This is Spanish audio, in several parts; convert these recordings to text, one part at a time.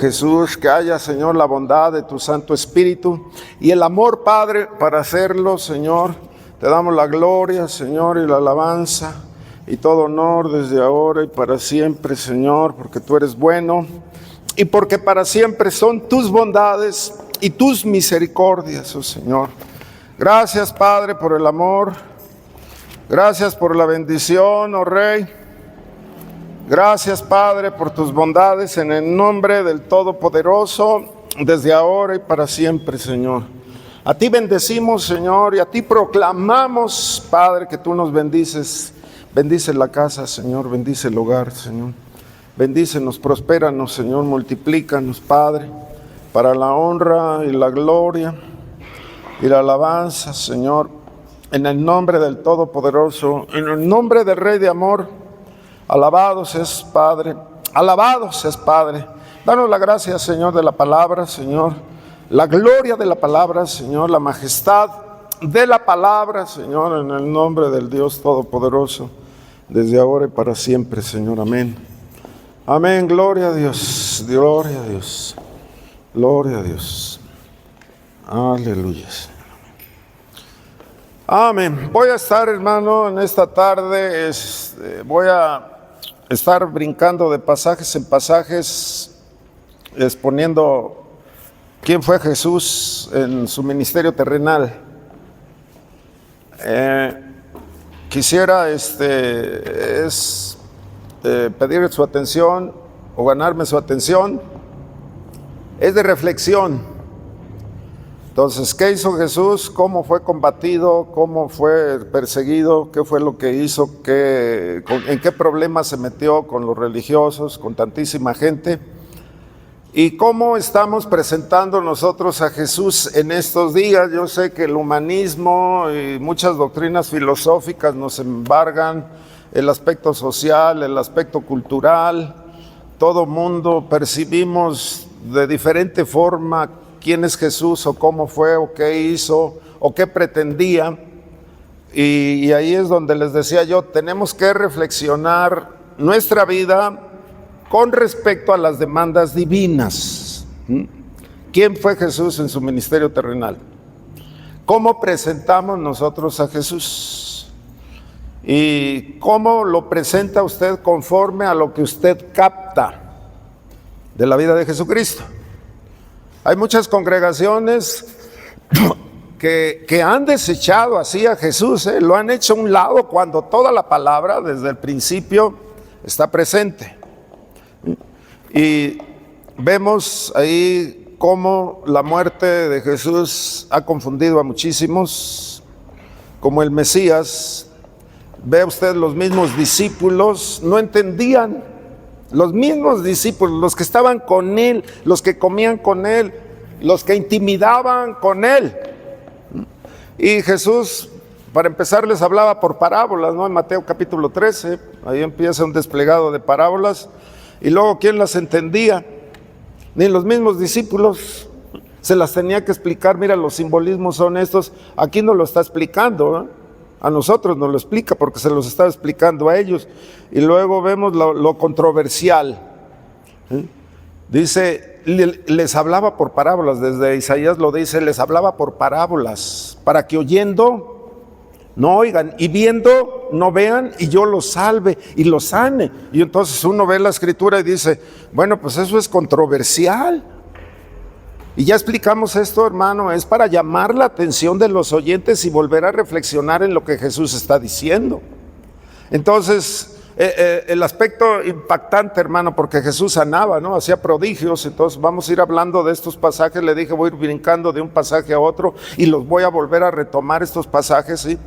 Jesús, que haya, Señor, la bondad de tu Santo Espíritu y el amor, Padre, para hacerlo, Señor. Te damos la gloria, Señor, y la alabanza y todo honor desde ahora y para siempre, Señor, porque tú eres bueno y porque para siempre son tus bondades y tus misericordias, oh Señor. Gracias, Padre, por el amor. Gracias por la bendición, oh Rey. Gracias, Padre, por tus bondades en el nombre del Todopoderoso, desde ahora y para siempre, Señor. A ti bendecimos, Señor, y a ti proclamamos, Padre, que tú nos bendices. Bendice la casa, Señor, bendice el hogar, Señor. Bendícenos, prospéranos, Señor, multiplícanos, Padre, para la honra y la gloria y la alabanza, Señor, en el nombre del Todopoderoso, en el nombre del Rey de amor. Alabados es Padre, alabados es Padre. Danos la gracia, Señor, de la palabra, Señor, la gloria de la palabra, Señor, la majestad de la palabra, Señor, en el nombre del Dios Todopoderoso, desde ahora y para siempre, Señor. Amén. Amén. Gloria a Dios, gloria a Dios, gloria a Dios. Aleluya. Amén. Voy a estar, hermano, en esta tarde, voy a estar brincando de pasajes en pasajes, exponiendo quién fue Jesús en su ministerio terrenal. Quisiera pedir su atención o ganarme su atención. Es de reflexión. Entonces, ¿qué hizo Jesús? ¿Cómo fue combatido? ¿Cómo fue perseguido? ¿Qué fue lo que hizo? ¿En qué problemas se metió con los religiosos, con tantísima gente? ¿Y cómo estamos presentando nosotros a Jesús en estos días? Yo sé que el humanismo y muchas doctrinas filosóficas nos embargan, el aspecto social, el aspecto cultural. Todo mundo percibimos de diferente forma quién es Jesús, o cómo fue, o qué hizo, o qué pretendía. Y ahí es donde les decía yo, tenemos que reflexionar nuestra vida con respecto a las demandas divinas. ¿Quién fue Jesús en su ministerio terrenal? ¿Cómo presentamos nosotros a Jesús? ¿Y cómo lo presenta usted conforme a lo que usted capta de la vida de Jesucristo? Hay muchas congregaciones que han desechado así a Jesús, lo han hecho a un lado cuando toda la palabra desde el principio está presente. Y vemos ahí cómo la muerte de Jesús ha confundido a muchísimos, como el Mesías. Ve usted, los mismos discípulos no entendían. Los mismos discípulos, los que estaban con él, los que comían con él, los que intimidaban con él. Y Jesús, para empezar, les hablaba por parábolas, ¿no? En Mateo capítulo 13, ahí empieza un desplegado de parábolas. Y luego, ¿quién las entendía? Ni los mismos discípulos. Se las tenía que explicar. Mira, los simbolismos son estos. Aquí no lo está explicando, ¿eh? A nosotros nos lo explica porque se los estaba explicando a ellos. Y luego vemos lo controversial. Dice, les hablaba por parábolas, desde Isaías lo dice, les hablaba por parábolas, para que oyendo no oigan, y viendo no vean, y yo los salve y los sane. Y entonces uno ve la escritura y dice, bueno, pues eso es controversial. Y ya explicamos esto, hermano, es para llamar la atención de los oyentes y volver a reflexionar en lo que Jesús está diciendo. Entonces, el aspecto impactante, hermano, porque Jesús sanaba, ¿no? Hacía prodigios. Entonces vamos a ir hablando de estos pasajes. Le dije, voy a ir brincando de un pasaje a otro y los voy a volver a retomar estos pasajes, ¿sí?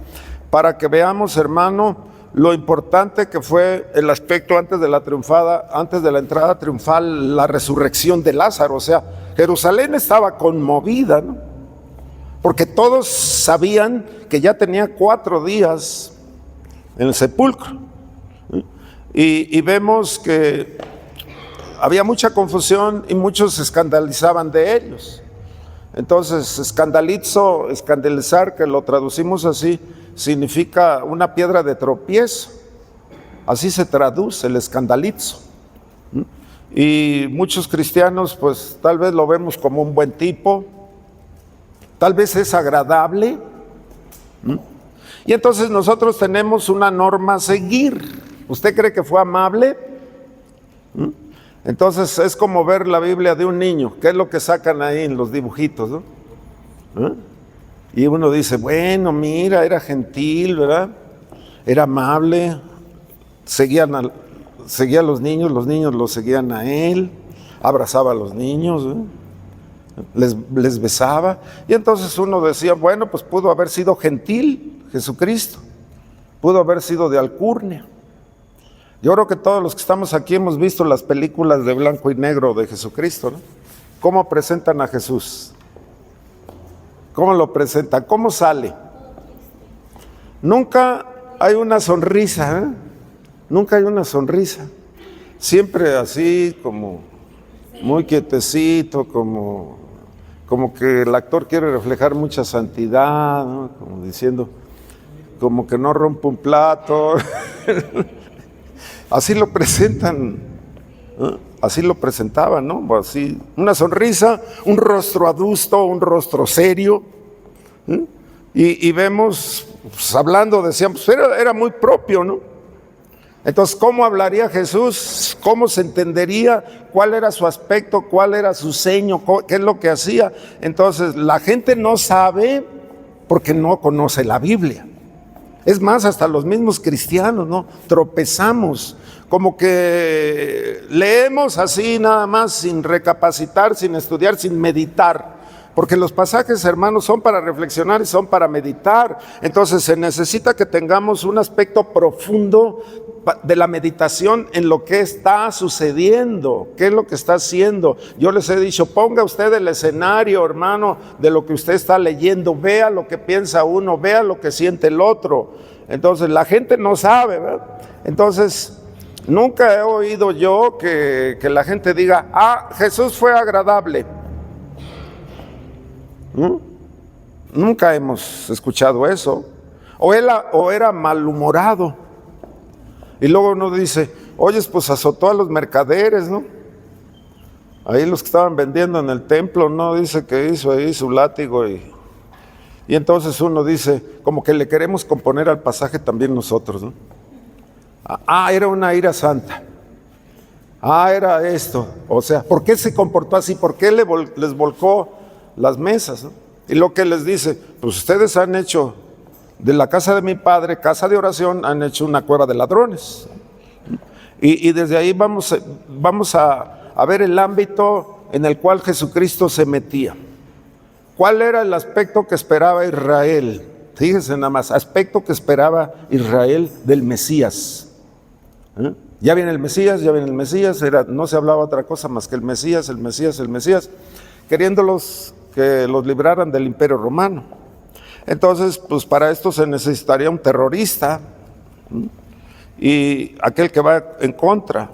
Para que veamos, hermano, lo importante que fue el aspecto antes de la entrada triunfal, la resurrección de Lázaro. O sea, Jerusalén estaba conmovida, ¿no? Porque todos sabían que ya tenía 4 días en el sepulcro. Y vemos que había mucha confusión y muchos se escandalizaban de ellos. Entonces, escandalizar, que lo traducimos así, significa una piedra de tropiezo. Así se traduce el escandalizo. Y muchos cristianos pues tal vez lo vemos como un buen tipo, tal vez es agradable. Y entonces nosotros tenemos una norma a seguir. ¿Usted cree que fue amable? Entonces es como ver la Biblia de un niño. ¿Qué es lo que sacan ahí en los dibujitos, no? Y uno dice, bueno, mira, era gentil, ¿verdad? Era amable, seguía a los niños lo seguían a él, abrazaba a los niños, les besaba. Y entonces uno decía, bueno, pues pudo haber sido gentil Jesucristo, pudo haber sido de alcurnia. Yo creo que todos los que estamos aquí hemos visto las películas de blanco y negro de Jesucristo, ¿no? ¿Cómo presentan a Jesús? ¿Cómo lo presentan? ¿Cómo sale? Nunca hay una sonrisa, ¿eh? Nunca hay una sonrisa. Siempre así como muy quietecito, como que el actor quiere reflejar mucha santidad, ¿no? Como diciendo, como que no rompe un plato. Así lo presentan, ¿no? Así lo presentaban, ¿no? Así, una sonrisa, un rostro adusto, un rostro serio. Y vemos, pues, hablando, decíamos, era muy propio, ¿no? Entonces, ¿cómo hablaría Jesús? ¿Cómo se entendería? ¿Cuál era su aspecto? ¿Cuál era su seño? ¿Qué es lo que hacía? Entonces, la gente no sabe porque no conoce la Biblia. Es más, hasta los mismos cristianos, ¿no? Tropezamos, como que leemos así nada más, sin recapacitar, sin estudiar, sin meditar. Porque los pasajes, hermanos, son para reflexionar y son para meditar. Entonces se necesita que tengamos un aspecto profundo de la meditación en lo que está sucediendo, qué es lo que está haciendo. Yo les he dicho, ponga usted el escenario, hermano, de lo que usted está leyendo, vea lo que piensa uno, vea lo que siente el otro. Entonces la gente no sabe, ¿verdad? Entonces nunca he oído yo que la gente diga, Jesús fue agradable. Nunca hemos escuchado eso. O era malhumorado. Y luego uno dice, oye, pues azotó a los mercaderes, ¿no? Ahí los que estaban vendiendo en el templo, ¿no? Dice que hizo ahí su látigo y entonces uno dice, como que le queremos componer al pasaje también nosotros, ¿no? Era una ira santa. Era esto. O sea, ¿por qué se comportó así? ¿Por qué les volcó las mesas, ¿no? Y lo que les dice, pues ustedes han hecho de la casa de mi padre, casa de oración, han hecho una cueva de ladrones. Y desde ahí vamos a ver el ámbito en el cual Jesucristo se metía. ¿Cuál era el aspecto que esperaba Israel? Fíjense nada más, aspecto que esperaba Israel del Mesías. Ya viene el Mesías, no se hablaba otra cosa más que el Mesías, queriéndolos que los libraran del Imperio Romano. Entonces, pues para esto se necesitaría un terrorista y aquel que va en contra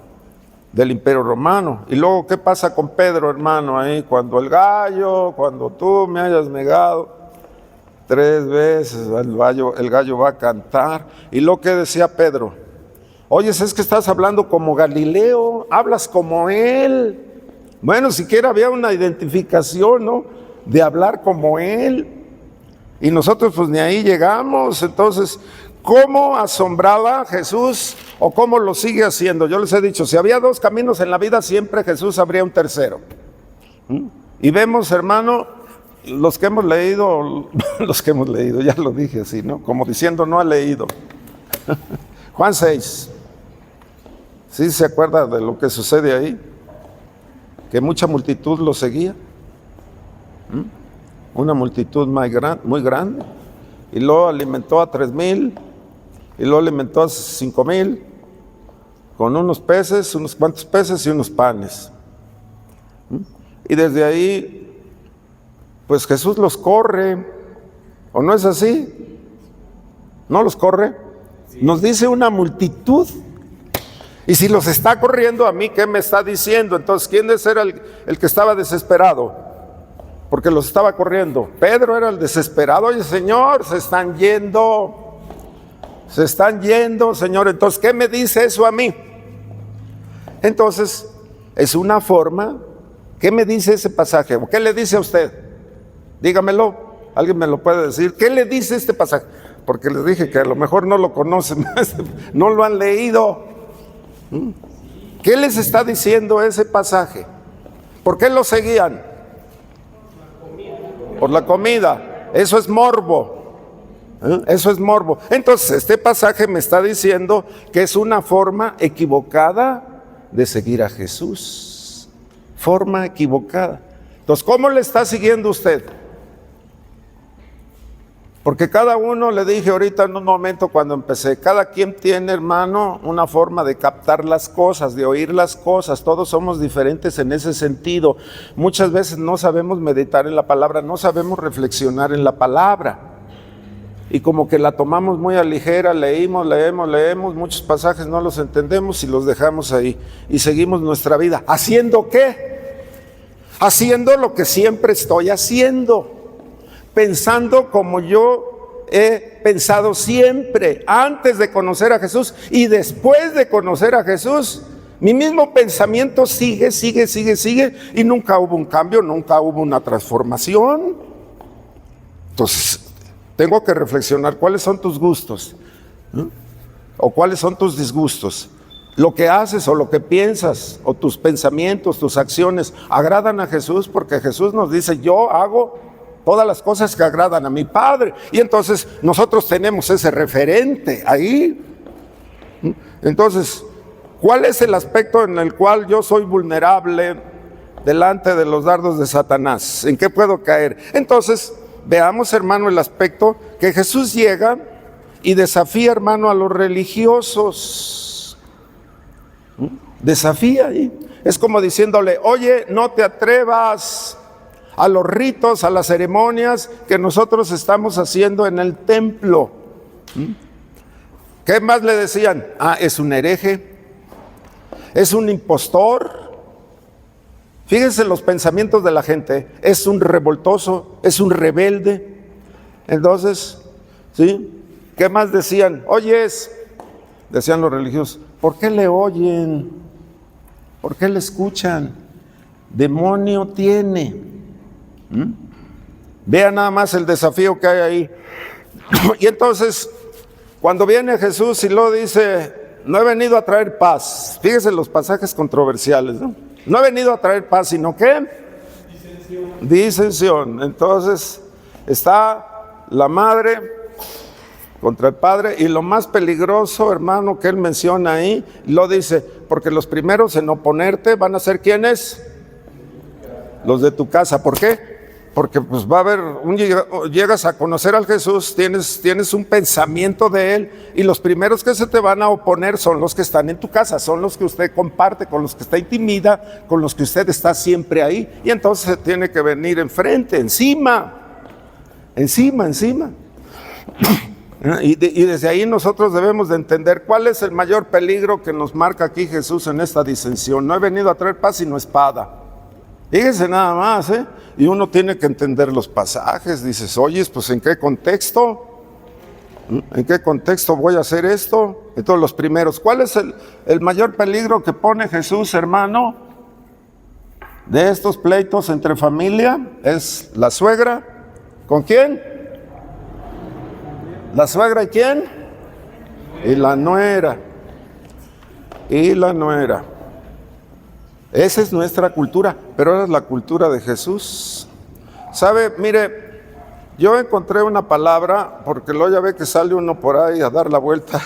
del Imperio Romano. Y luego, ¿qué pasa con Pedro, hermano? Ahí, cuando tú me hayas negado 3 veces, el gallo va a cantar. Y lo que decía Pedro, oye, es que estás hablando como Galileo, hablas como él. Bueno, siquiera había una identificación, ¿no? De hablar como él. Y nosotros pues ni ahí llegamos. Entonces, ¿cómo asombraba Jesús o cómo lo sigue haciendo? Yo les he dicho, si había 2 caminos en la vida, siempre Jesús habría un tercero. Y vemos, hermano, los que hemos leído, ya lo dije así, ¿no? Como diciendo, no ha leído. Juan 6. ¿Sí se acuerda de lo que sucede ahí? Que mucha multitud lo seguía. Una multitud muy grande. Y luego alimentó a 3,000. Y luego alimentó a 5,000. Con unos cuantos peces y unos panes. Y desde ahí, pues Jesús los corre. ¿O no es así? ¿No los corre? Nos dice una multitud. Y si los está corriendo, a mí, ¿qué me está diciendo? Entonces, ¿quién era el que estaba desesperado? Porque los estaba corriendo. Pedro era el desesperado. Oye, Señor, se están yendo. Se están yendo, Señor. Entonces, ¿qué me dice eso a mí? Entonces, es una forma. ¿Qué me dice ese pasaje? ¿O qué le dice a usted? Dígamelo. ¿Alguien me lo puede decir? ¿Qué le dice este pasaje? Porque les dije que a lo mejor no lo conocen, no lo han leído. ¿Qué les está diciendo ese pasaje? ¿Por qué lo seguían? Por la comida. Eso es morbo. Eso es morbo. Entonces, este pasaje me está diciendo que es una forma equivocada de seguir a Jesús. Forma equivocada. Entonces, ¿cómo le está siguiendo usted? Porque cada uno, le dije ahorita en un momento cuando empecé, cada quien tiene, hermano, una forma de captar las cosas, de oír las cosas. Todos somos diferentes en ese sentido. Muchas veces no sabemos meditar en la palabra, no sabemos reflexionar en la palabra. Y como que la tomamos muy a ligera, leemos, muchos pasajes no los entendemos y los dejamos ahí. Y seguimos nuestra vida. ¿Haciendo qué? Haciendo lo que siempre estoy haciendo. Pensando como yo he pensado siempre, antes de conocer a Jesús y después de conocer a Jesús. Mi mismo pensamiento sigue, y nunca hubo un cambio, nunca hubo una transformación. Entonces, tengo que reflexionar cuáles son tus gustos, ¿no? O cuáles son tus disgustos. Lo que haces o lo que piensas o tus pensamientos, tus acciones, ¿agradan a Jesús? Porque Jesús nos dice, yo hago todas las cosas que agradan a mi Padre. Y entonces nosotros tenemos ese referente ahí. Entonces, ¿cuál es el aspecto en el cual yo soy vulnerable delante de los dardos de Satanás? ¿En qué puedo caer? Entonces, veamos, hermano, el aspecto que Jesús llega y desafía, hermano, a los religiosos. Desafía. Es como diciéndole, oye, no te atrevas a los ritos, a las ceremonias que nosotros estamos haciendo en el templo. ¿Qué más le decían? Es un hereje, es un impostor. Fíjense los pensamientos de la gente. Es un revoltoso, es un rebelde. Entonces, ¿sí? ¿Qué más decían? Oyes, decían los religiosos, ¿por qué le oyen? ¿Por qué le escuchan? Demonio tiene. Vean nada más el desafío que hay ahí. Y entonces, cuando viene Jesús y lo dice, no he venido a traer paz. Fíjense los pasajes controversiales, ¿no? No he venido a traer paz, sino ¿qué? Disensión. Entonces, está la madre contra el padre, y lo más peligroso, hermano, que él menciona ahí, lo dice, porque los primeros en oponerte van a ser ¿quiénes? Los de tu casa. ¿Por qué? Porque pues va a haber, llegas a conocer al Jesús, tienes un pensamiento de Él, y los primeros que se te van a oponer son los que están en tu casa, son los que usted comparte, con los que está intimida, con los que usted está siempre ahí, y entonces se tiene que venir enfrente, encima. Y desde ahí nosotros debemos de entender cuál es el mayor peligro que nos marca aquí Jesús en esta disensión. No he venido a traer paz sino espada. Fíjense nada más, y uno tiene que entender los pasajes. Dices, oye, pues ¿en qué contexto? ¿En qué contexto voy a hacer esto? Entonces los primeros, ¿cuál es el mayor peligro que pone Jesús, hermano, de estos pleitos entre familia? Es la suegra. ¿Con quién? ¿La suegra y quién? Y la nuera. Esa es nuestra cultura, pero ahora es la cultura de Jesús. ¿Sabe? Mire, yo encontré una palabra, porque luego ya ve que sale uno por ahí a dar la vuelta.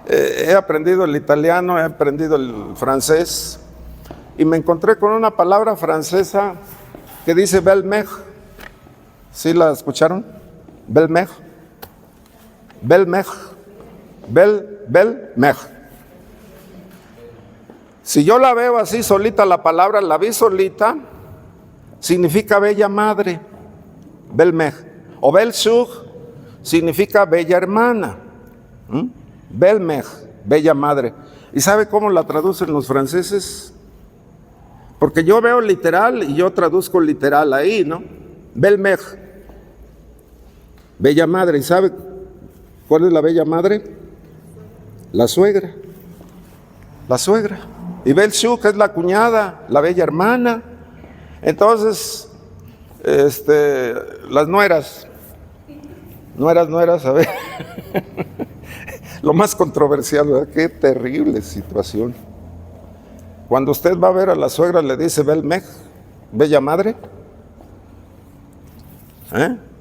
He aprendido el italiano, he aprendido el francés, y me encontré con una palabra francesa que dice belle-mère. ¿Sí la escucharon? Belle-mère. Si yo la veo así solita, la palabra la vi solita, significa bella madre, belle-mère. O belle-sœur significa bella hermana. Belle-mère, bella madre. ¿Y sabe cómo la traducen los franceses? Porque yo veo literal y yo traduzco literal ahí, ¿no? Belle-mère, bella madre. ¿Y sabe ¿Cuál es la bella madre? La suegra. La suegra. Y Belshuk es la cuñada, la bella hermana. Entonces, las nueras, a ver, lo más controversial, ¿verdad? Qué terrible situación. Cuando usted va a ver a la suegra, le dice Belmej, bella madre.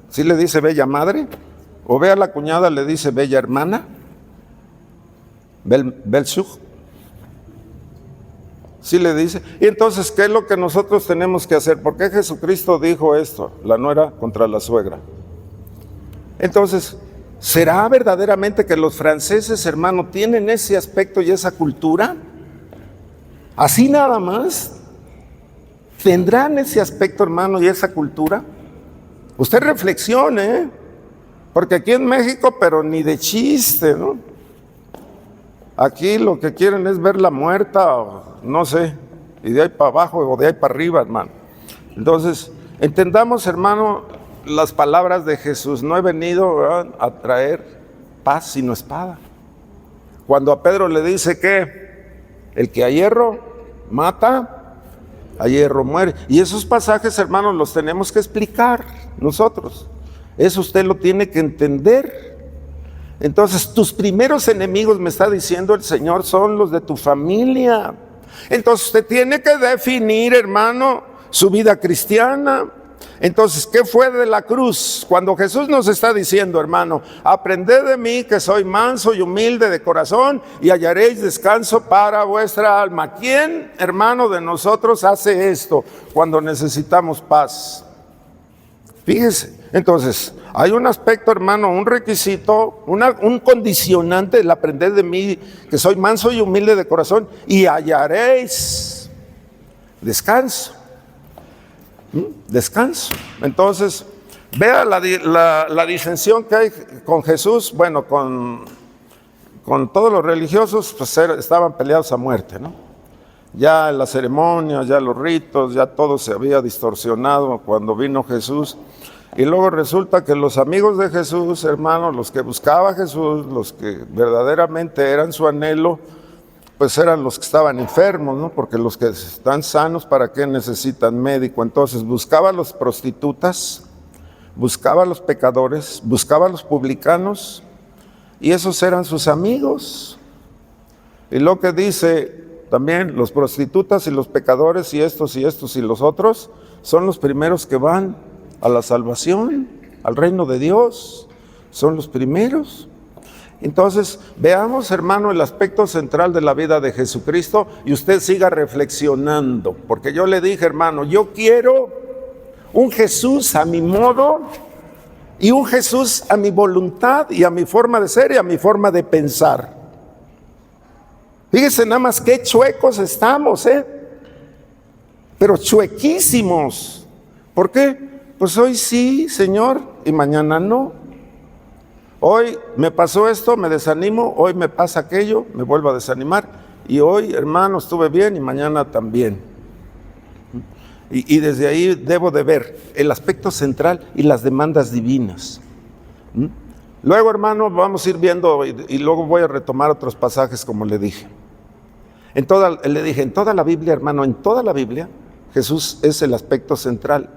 ¿Sí le dice bella madre? O ve a la cuñada, le dice bella hermana. Belshuk. Sí le dice. Y entonces, ¿qué es lo que nosotros tenemos que hacer? ¿Por qué Jesucristo dijo esto? La nuera contra la suegra. Entonces, ¿será verdaderamente que los franceses, hermano, tienen ese aspecto y esa cultura? ¿Así nada más? ¿Tendrán ese aspecto, hermano, y esa cultura? Usted reflexione, porque aquí en México, pero ni de chiste, ¿no? Aquí lo que quieren es verla muerta, o no sé, y de ahí para abajo o de ahí para arriba, hermano. Entonces, entendamos, hermano, las palabras de Jesús. No he venido, ¿verdad?, a traer paz sino espada. Cuando a Pedro le dice que el que a hierro mata, a hierro muere. Y esos pasajes, hermanos, los tenemos que explicar nosotros. Eso usted lo tiene que entender. Entonces, tus primeros enemigos, me está diciendo el Señor, son los de tu familia. Entonces, usted tiene que definir, hermano, su vida cristiana. Entonces, ¿qué fue de la cruz? Cuando Jesús nos está diciendo, hermano, aprended de mí que soy manso y humilde de corazón y hallaréis descanso para vuestra alma. ¿Quién, hermano, de nosotros hace esto cuando necesitamos paz? Fíjese, entonces, hay un aspecto, hermano, un requisito, un condicionante, el aprender de mí, que soy manso y humilde de corazón, y hallaréis descanso. Descanso. Entonces, vea la disensión que hay con Jesús. Bueno, con todos los religiosos, pues estaban peleados a muerte, ¿no? Ya en las ceremonias, ya los ritos, ya todo se había distorsionado cuando vino Jesús. Y luego resulta que los amigos de Jesús, hermanos, los que buscaba Jesús, los que verdaderamente eran su anhelo, pues eran los que estaban enfermos, ¿no? Porque los que están sanos, ¿para qué necesitan médico? Entonces buscaba a las prostitutas, buscaba a los pecadores, buscaba a los publicanos, y esos eran sus amigos. Y lo que dice también, los prostitutas y los pecadores y estos y los otros, son los primeros que van a la salvación, al reino de Dios, son los primeros. Entonces, veamos, hermano, el aspecto central de la vida de Jesucristo y usted siga reflexionando, porque yo le dije, hermano, yo quiero un Jesús a mi modo y un Jesús a mi voluntad y a mi forma de ser y a mi forma de pensar. Fíjese nada más qué chuecos estamos, pero chuequísimos. ¿Por qué? Pues hoy sí, Señor, y mañana no. Hoy me pasó esto, me desanimo, hoy me pasa aquello, me vuelvo a desanimar, y hoy, hermano, estuve bien y mañana también. Y desde ahí debo de ver el aspecto central y las demandas divinas. Luego, hermano, vamos a ir viendo y luego voy a retomar otros pasajes como le dije. En toda la Biblia, hermano, en toda la Biblia, Jesús es el aspecto central.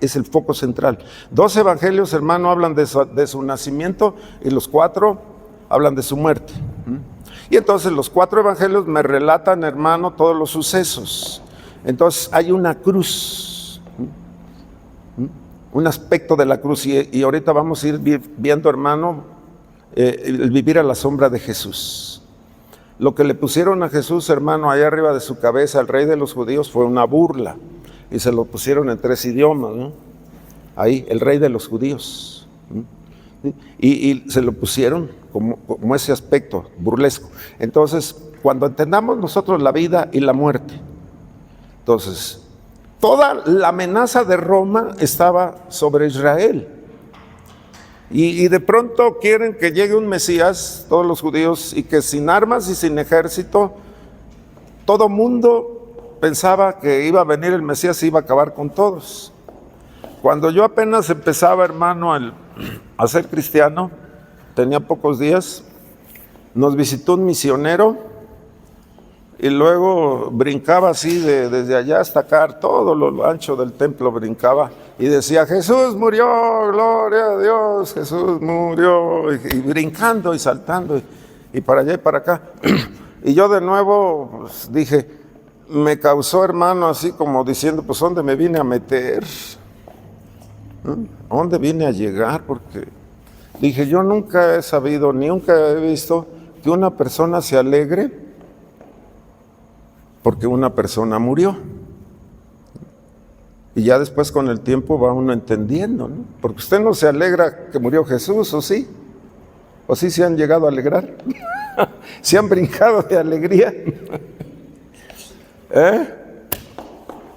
Es el foco central. 2 evangelios, hermano, hablan de su nacimiento y los 4 hablan de su muerte. Y entonces los 4 evangelios me relatan, hermano, todos los sucesos. Entonces hay una cruz, un aspecto de la cruz, y ahorita vamos a ir viendo, hermano, el vivir a la sombra de Jesús. Lo que le pusieron a Jesús, hermano, allá arriba de su cabeza, al rey de los judíos, fue una burla. Y se lo pusieron en 3 idiomas, ¿no? Ahí, el rey de los judíos. Y se lo pusieron como ese aspecto burlesco. Entonces, cuando entendamos nosotros la vida y la muerte, entonces, toda la amenaza de Roma estaba sobre Israel. Y de pronto quieren que llegue un Mesías, todos los judíos, y que sin armas y sin ejército, todo mundo pensaba que iba a venir el Mesías y iba a acabar con todos. Cuando yo apenas empezaba, hermano, a ser cristiano, tenía pocos días, nos visitó un misionero y luego brincaba así desde allá hasta acá, todo lo ancho del templo brincaba y decía: Jesús murió, gloria a Dios, Jesús murió, y brincando y saltando y para allá y para acá. Y yo de nuevo pues, dije, me causó, hermano, así como diciendo, pues ¿dónde me vine a meter? ¿A dónde vine a llegar? Porque dije, yo nunca he sabido, nunca he visto que una persona se alegre porque una persona murió. Y ya después con el tiempo va uno entendiendo, ¿no? Porque usted no se alegra que murió Jesús, ¿o sí? ¿O sí se han llegado a alegrar? ¿Se han brincado de alegría?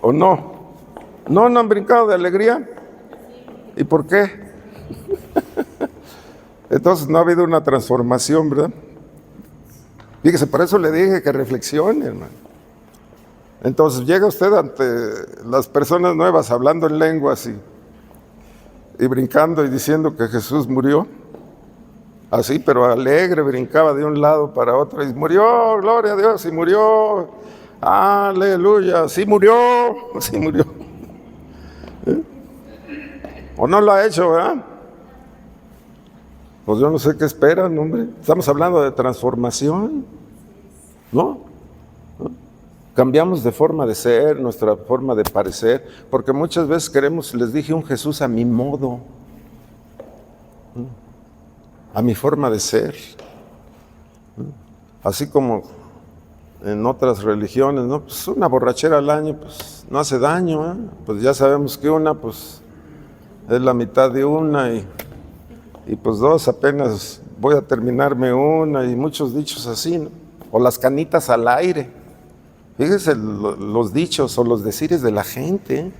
¿O no? ¿No han brincado de alegría? ¿Y por qué? Entonces no ha habido una transformación, ¿verdad? Fíjese, por eso le dije que reflexione, hermano. Entonces llega usted ante las personas nuevas hablando en lenguas y brincando y diciendo que Jesús murió. Así, pero alegre, brincaba de un lado para otro y murió, gloria a Dios, y murió, aleluya, sí murió, sí murió. ¿O no lo ha hecho, verdad? Pues yo no sé qué esperan, hombre. Estamos hablando de transformación, ¿no? Cambiamos de forma de ser, nuestra forma de parecer, porque muchas veces queremos, les dije, un Jesús a mi modo, a mi forma de ser. Así como en otras religiones, ¿no? Pues una borrachera al año, pues no hace daño, ¿eh? Pues ya sabemos que una, pues es la mitad de una y pues dos apenas voy a terminarme una y muchos dichos así, ¿no? O las canitas al aire. Fíjese los dichos o los decires de la gente.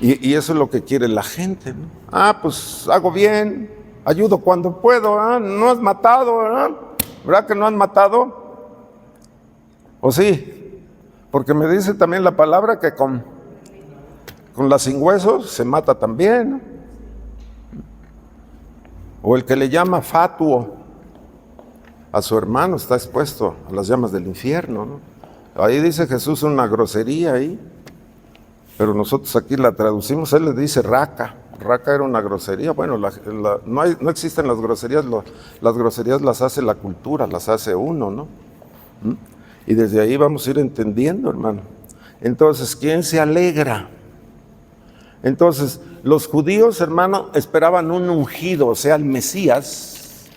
Y eso es lo que quiere la gente, ¿no? Pues hago bien, ayudo cuando puedo, no has matado, ¿verdad que no han matado? ¿O sí? Porque me dice también la palabra que con la sin huesos se mata también, ¿no? O el que le llama fatuo a su hermano está expuesto a las llamas del infierno, ¿no? Ahí dice Jesús una grosería ahí, pero nosotros aquí la traducimos, él le dice raca. Raca era una grosería. Bueno, no existen las groserías, las groserías las hace la cultura, las hace uno, ¿no? Y desde ahí vamos a ir entendiendo, hermano. Entonces, ¿quién se alegra? Entonces, los judíos, hermano, esperaban un ungido, o sea, el Mesías,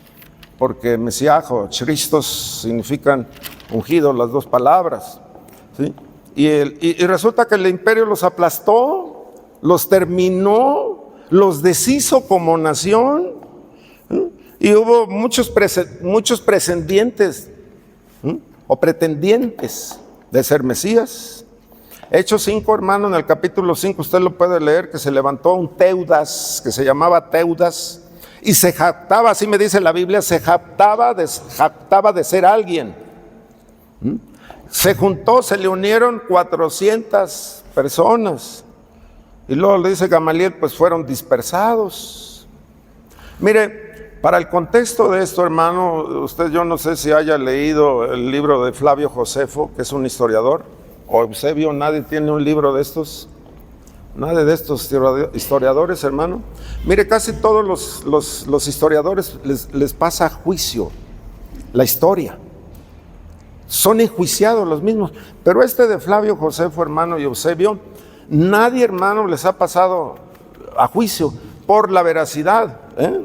porque Mesías o Christos significan ungido, las dos palabras, ¿sí? Y resulta que el imperio los aplastó, los terminó, los deshizo como nación, ¿sí? Y hubo muchos pretendientes, ¿sí? O pretendientes de ser Mesías. Hechos 5, hermano, en el capítulo 5 usted lo puede leer, que se levantó un Teudas, que se llamaba Teudas, y se jactaba, así me dice la Biblia, se jactaba de ser alguien. Se juntó, se le unieron 400 personas. Y luego le dice Gamaliel, pues fueron dispersados. Mire, para el contexto de esto, hermano, usted, yo no sé si haya leído el libro de Flavio Josefo, que es un historiador, o Eusebio, nadie tiene un libro de estos. Nadie de estos historiadores, hermano. Mire, casi todos los historiadores les pasa a juicio la historia. Son enjuiciados los mismos. Pero este de Flavio Josefo, hermano, y Eusebio, nadie, hermano, les ha pasado a juicio por la veracidad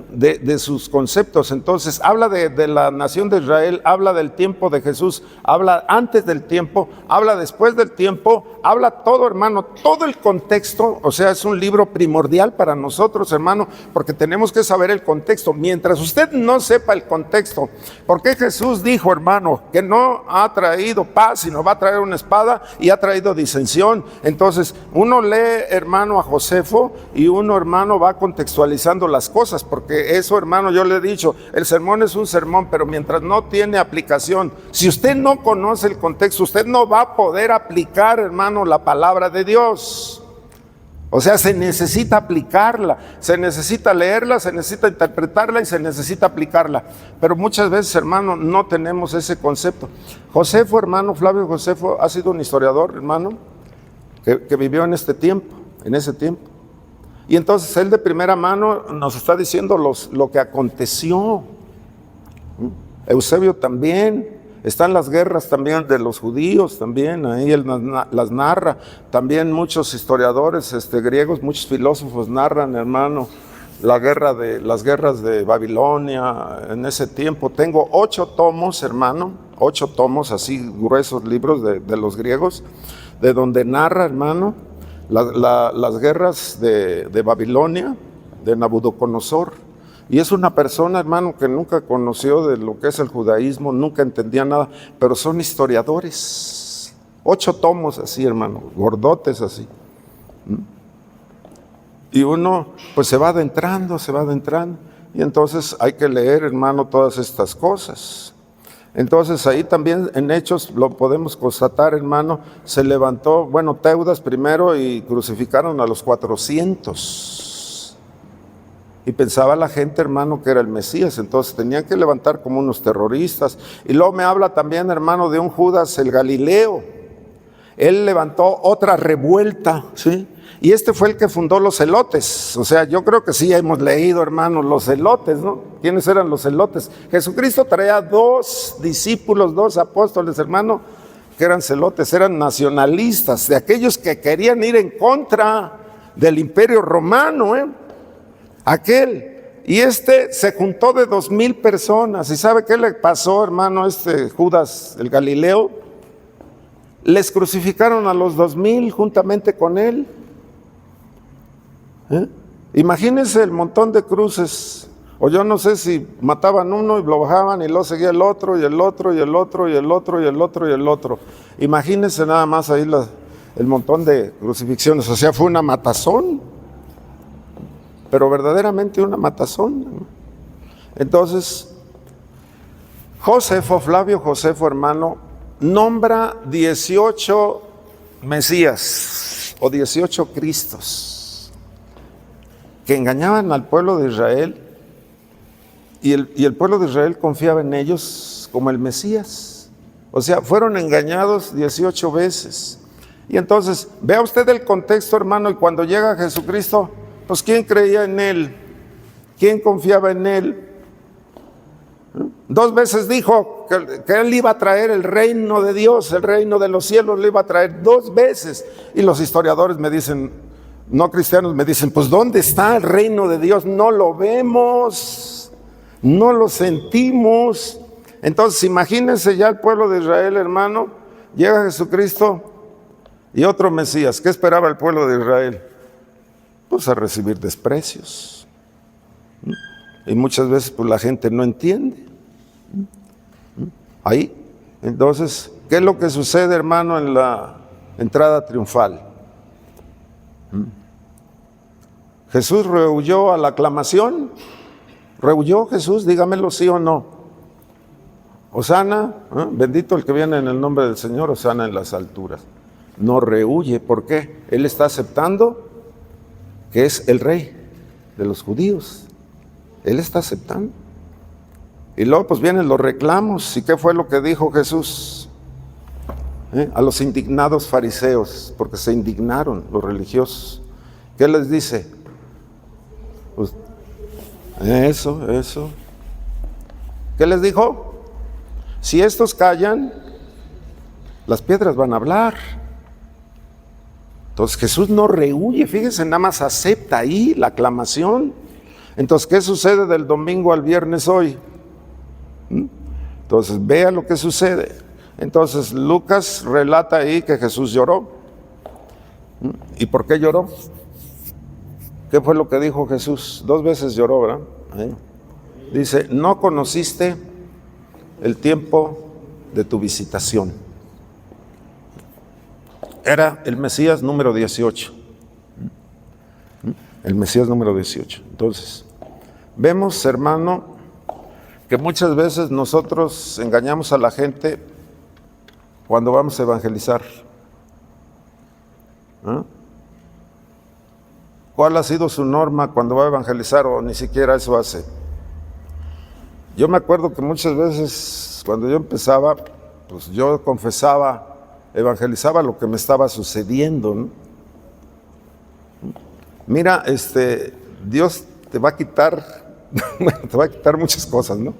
de sus conceptos. Entonces, habla de la nación de Israel, habla del tiempo de Jesús, habla antes del tiempo, habla después del tiempo, habla todo, hermano, todo el contexto. O sea, es un libro primordial para nosotros, hermano, porque tenemos que saber el contexto. Mientras usted no sepa el contexto, porque Jesús dijo, hermano, que no ha traído paz, sino va a traer una espada, y ha traído disensión. Entonces, uno lee, hermano, a Josefo, y uno, hermano, va contextualizando las cosas, porque eso, hermano, yo le he dicho, el sermón es un sermón, pero mientras no tiene aplicación, si usted no conoce el contexto, usted no va a poder aplicar, hermano, la palabra de Dios. O sea, se necesita aplicarla, se necesita leerla, se necesita interpretarla y se necesita aplicarla. Pero muchas veces, hermano, no tenemos ese concepto. Josefo, hermano, Flavio Josefo ha sido un historiador, hermano, que vivió en ese tiempo. Y entonces él de primera mano nos está diciendo lo que aconteció. Eusebio también. Están las guerras también de los judíos, también ahí él las narra. También muchos historiadores griegos, muchos filósofos narran, hermano, las guerras de Babilonia en ese tiempo. Tengo 8 tomos, hermano, 8 tomos, así gruesos libros de los griegos, de donde narra, hermano, las guerras de Babilonia, de Nabucodonosor. Y es una persona, hermano, que nunca conoció de lo que es el judaísmo, nunca entendía nada, pero son historiadores. 8 tomos así, hermano, gordotes así. Y uno, pues se va adentrando, y entonces hay que leer, hermano, todas estas cosas. Entonces ahí también en Hechos lo podemos constatar, hermano, se levantó, Teudas primero y crucificaron a los 400. Y pensaba la gente, hermano, que era el Mesías, entonces tenían que levantar como unos terroristas. Y luego me habla también, hermano, de un Judas el Galileo. Él levantó otra revuelta, ¿sí? Y este fue el que fundó los celotes. O sea, yo creo que sí hemos leído, hermano, los celotes, ¿no? ¿Quiénes eran los celotes? Jesucristo traía 2 discípulos, 2 apóstoles, hermano, que eran celotes, eran nacionalistas, de aquellos que querían ir en contra del imperio romano, Y se juntó de 2,000 personas. ¿Y sabe qué le pasó, hermano, Judas el Galileo? Les crucificaron a los 2,000 juntamente con él. Imagínense el montón de cruces. O yo no sé si mataban uno y lo bajaban y luego seguía el otro, y el otro, y el otro, y el otro, y el otro, y el otro. Imagínense nada más ahí el montón de crucifixiones. O sea, fue una matazón. Pero verdaderamente una matazón. Entonces, Flavio Josefo, hermano, nombra 18 Mesías o 18 Cristos que engañaban al pueblo de Israel, y el pueblo de Israel confiaba en ellos como el Mesías. O sea, fueron engañados 18 veces. Y entonces, vea usted el contexto, hermano, y cuando llega Jesucristo, pues ¿quién creía en él? ¿Quién confiaba en él? 2 veces dijo que él iba a traer el reino de Dios, el reino de los cielos, le iba a traer 2 veces. Y los historiadores me dicen, no cristianos, me dicen, pues ¿dónde está el reino de Dios? No lo vemos, no lo sentimos. Entonces imagínense ya el pueblo de Israel, hermano, llega Jesucristo y otro Mesías. ¿Qué esperaba el pueblo de Israel? Pues a recibir desprecios. Y muchas veces pues la gente no entiende. Ahí, entonces, ¿qué es lo que sucede, hermano, en la entrada triunfal? Jesús rehuyó a la aclamación. ¿Rehuyó Jesús? Dígamelo sí o no. Hosana, bendito el que viene en el nombre del Señor, hosana en las alturas. No rehuye, ¿por qué? Él está aceptando que es el rey de los judíos. Él está aceptando. Y luego pues vienen los reclamos. ¿Y qué fue lo que dijo Jesús? A los indignados fariseos, porque se indignaron los religiosos. ¿Qué les dice? Pues, eso. ¿Qué les dijo? Si estos callan, las piedras van a hablar. Entonces Jesús no rehuye, fíjense, nada más acepta ahí la aclamación. Entonces, ¿qué sucede del domingo al viernes hoy? Entonces, vea lo que sucede. Entonces, Lucas relata ahí que Jesús lloró. ¿Y por qué lloró? ¿Qué fue lo que dijo Jesús? 2 veces lloró, ¿verdad? Dice, no conociste el tiempo de tu visitación. Era el Mesías número 18. El Mesías número 18. Entonces, vemos, hermano, que muchas veces nosotros engañamos a la gente cuando vamos a evangelizar. ¿Cuál ha sido su norma cuando va a evangelizar o ni siquiera eso hace? Yo me acuerdo que muchas veces cuando yo empezaba, pues yo confesaba, evangelizaba lo que me estaba sucediendo, ¿no? Mira, Dios te va a quitar, bueno, te va a quitar muchas cosas, ¿no?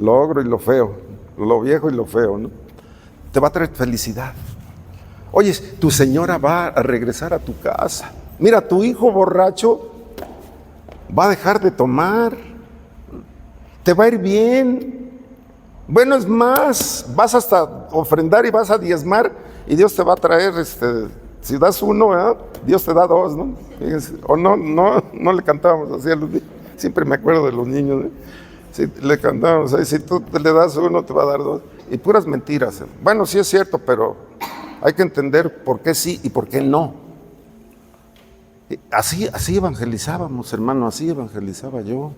Lo ogro y lo feo, lo viejo y lo feo, ¿no? Te va a traer felicidad. Oye, tu señora va a regresar a tu casa. Mira, tu hijo borracho va a dejar de tomar. Te va a ir bien. Bueno, es más, vas hasta ofrendar y vas a diezmar y Dios te va a traer, si das uno, ¿verdad? Dios te da dos, ¿no? Fíjense, o no le cantábamos así a los niños. Siempre me acuerdo de los niños, ¿eh? Si le cantábamos ahí, si tú le das uno, te va a dar dos. Y puras mentiras. Bueno, sí es cierto, pero hay que entender por qué sí y por qué no. Así evangelizábamos, hermano, así evangelizaba yo.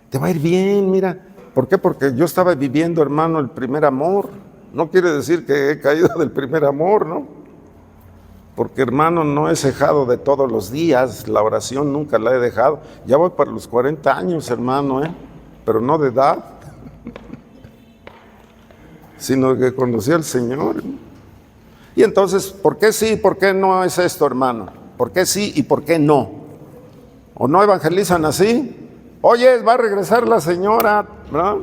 Te va a ir bien, mira. ¿Por qué? Porque yo estaba viviendo, hermano, el primer amor. No quiere decir que he caído del primer amor, ¿no? Porque, hermano, no he cejado de todos los días. La oración nunca la he dejado. Ya voy para los 40 años, hermano, pero no de edad, sino que conocí al Señor. Y entonces, ¿por qué sí y por qué no es esto, hermano? ¿Por qué sí y por qué no? ¿O no evangelizan así? Oye, va a regresar la señora, ¿verdad?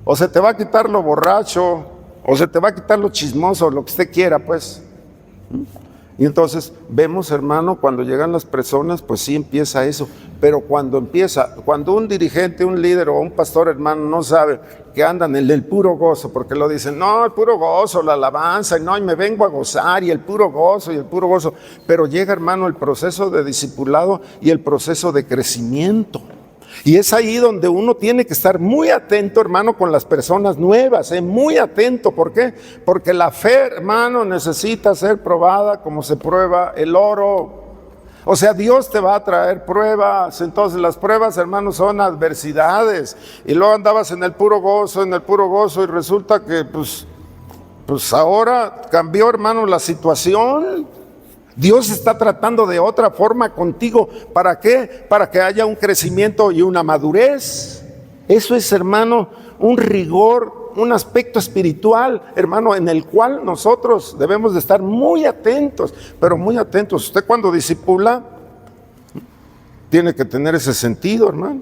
O se te va a quitar lo borracho, o se te va a quitar lo chismoso, lo que usted quiera, pues. Y entonces vemos, hermano, cuando llegan las personas, pues sí empieza eso. Pero cuando un dirigente, un líder o un pastor, hermano, no sabe que andan en el puro gozo, porque lo dicen, no, el puro gozo, la alabanza, y me vengo a gozar, y el puro gozo, Pero llega, hermano, el proceso de discipulado y el proceso de crecimiento. Y es ahí donde uno tiene que estar muy atento, hermano, con las personas nuevas, muy atento. ¿Por qué? Porque la fe, hermano, necesita ser probada como se prueba el oro. O sea, Dios te va a traer pruebas. Entonces las pruebas, hermano, son adversidades. Y luego andabas en el puro gozo, y resulta que pues ahora cambió, hermano, la situación. Dios está tratando de otra forma contigo. ¿Para qué? Para que haya un crecimiento y una madurez. Eso es, hermano, un rigor, un aspecto espiritual, hermano, en el cual nosotros debemos de estar muy atentos, pero muy atentos. Usted cuando discipula, tiene que tener ese sentido, hermano.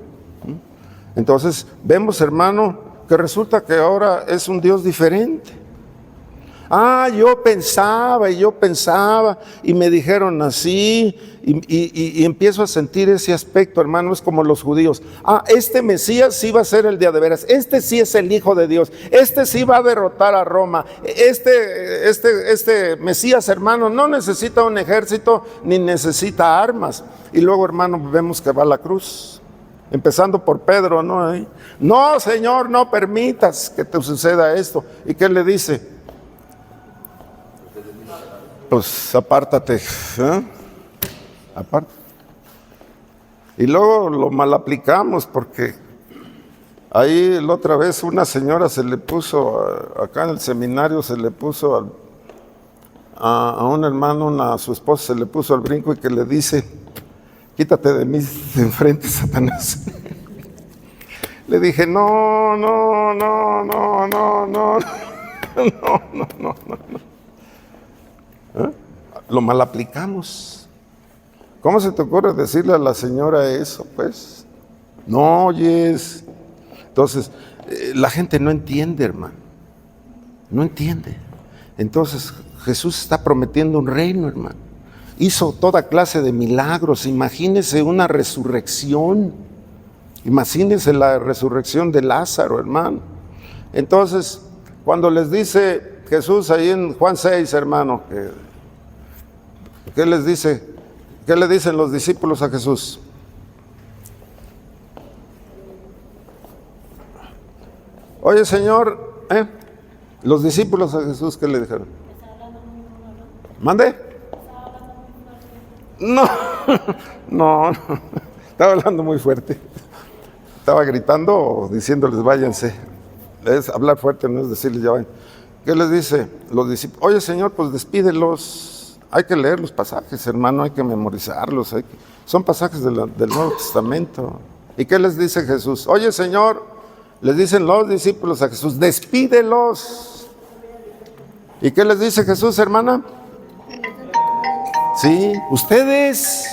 Entonces, vemos, hermano, que resulta que ahora es un Dios diferente. Yo pensaba y me dijeron así y empiezo a sentir ese aspecto, hermano. Es como los judíos. Este Mesías sí va a ser el de veras, este sí es el Hijo de Dios, este sí va a derrotar a Roma, este Mesías, hermano, no necesita un ejército ni necesita armas. Y luego, hermano, vemos que va a la cruz, empezando por Pedro, ¿no? No, Señor, no permitas que te suceda esto. ¿Y qué le dice? Pues apártate, apártate. Y luego lo mal aplicamos, porque ahí la otra vez una señora se le puso, acá en el seminario se le puso a un hermano, a su esposa se le puso al brinco y que le dice, quítate de mí de enfrente, Satanás. Le dije, no. Lo mal aplicamos. ¿Cómo se te ocurre decirle a la señora eso, pues? No oyes. Entonces, la gente no entiende, hermano. No entiende. Entonces, Jesús está prometiendo un reino, hermano. Hizo toda clase de milagros. Imagínese una resurrección. Imagínese la resurrección de Lázaro, hermano. Entonces, cuando les dice Jesús ahí en Juan 6, hermano, ¿qué les dice? ¿Qué le dicen los discípulos a Jesús? Oye, Señor, los discípulos a Jesús, ¿qué le dijeron? ¿Mande? No, estaba hablando muy fuerte. Estaba gritando o diciéndoles váyanse. Es hablar fuerte, no es decirles ya vayan. ¿Qué les dice los discípulos? Oye, Señor, pues despídelos. hay que leer los pasajes, hermano, hay que memorizarlos. Son pasajes del Nuevo Testamento. ¿Y qué les dice Jesús? Oye, Señor, les dicen los discípulos a Jesús, despídelos. ¿Y qué les dice Jesús, hermana? Sí, ustedes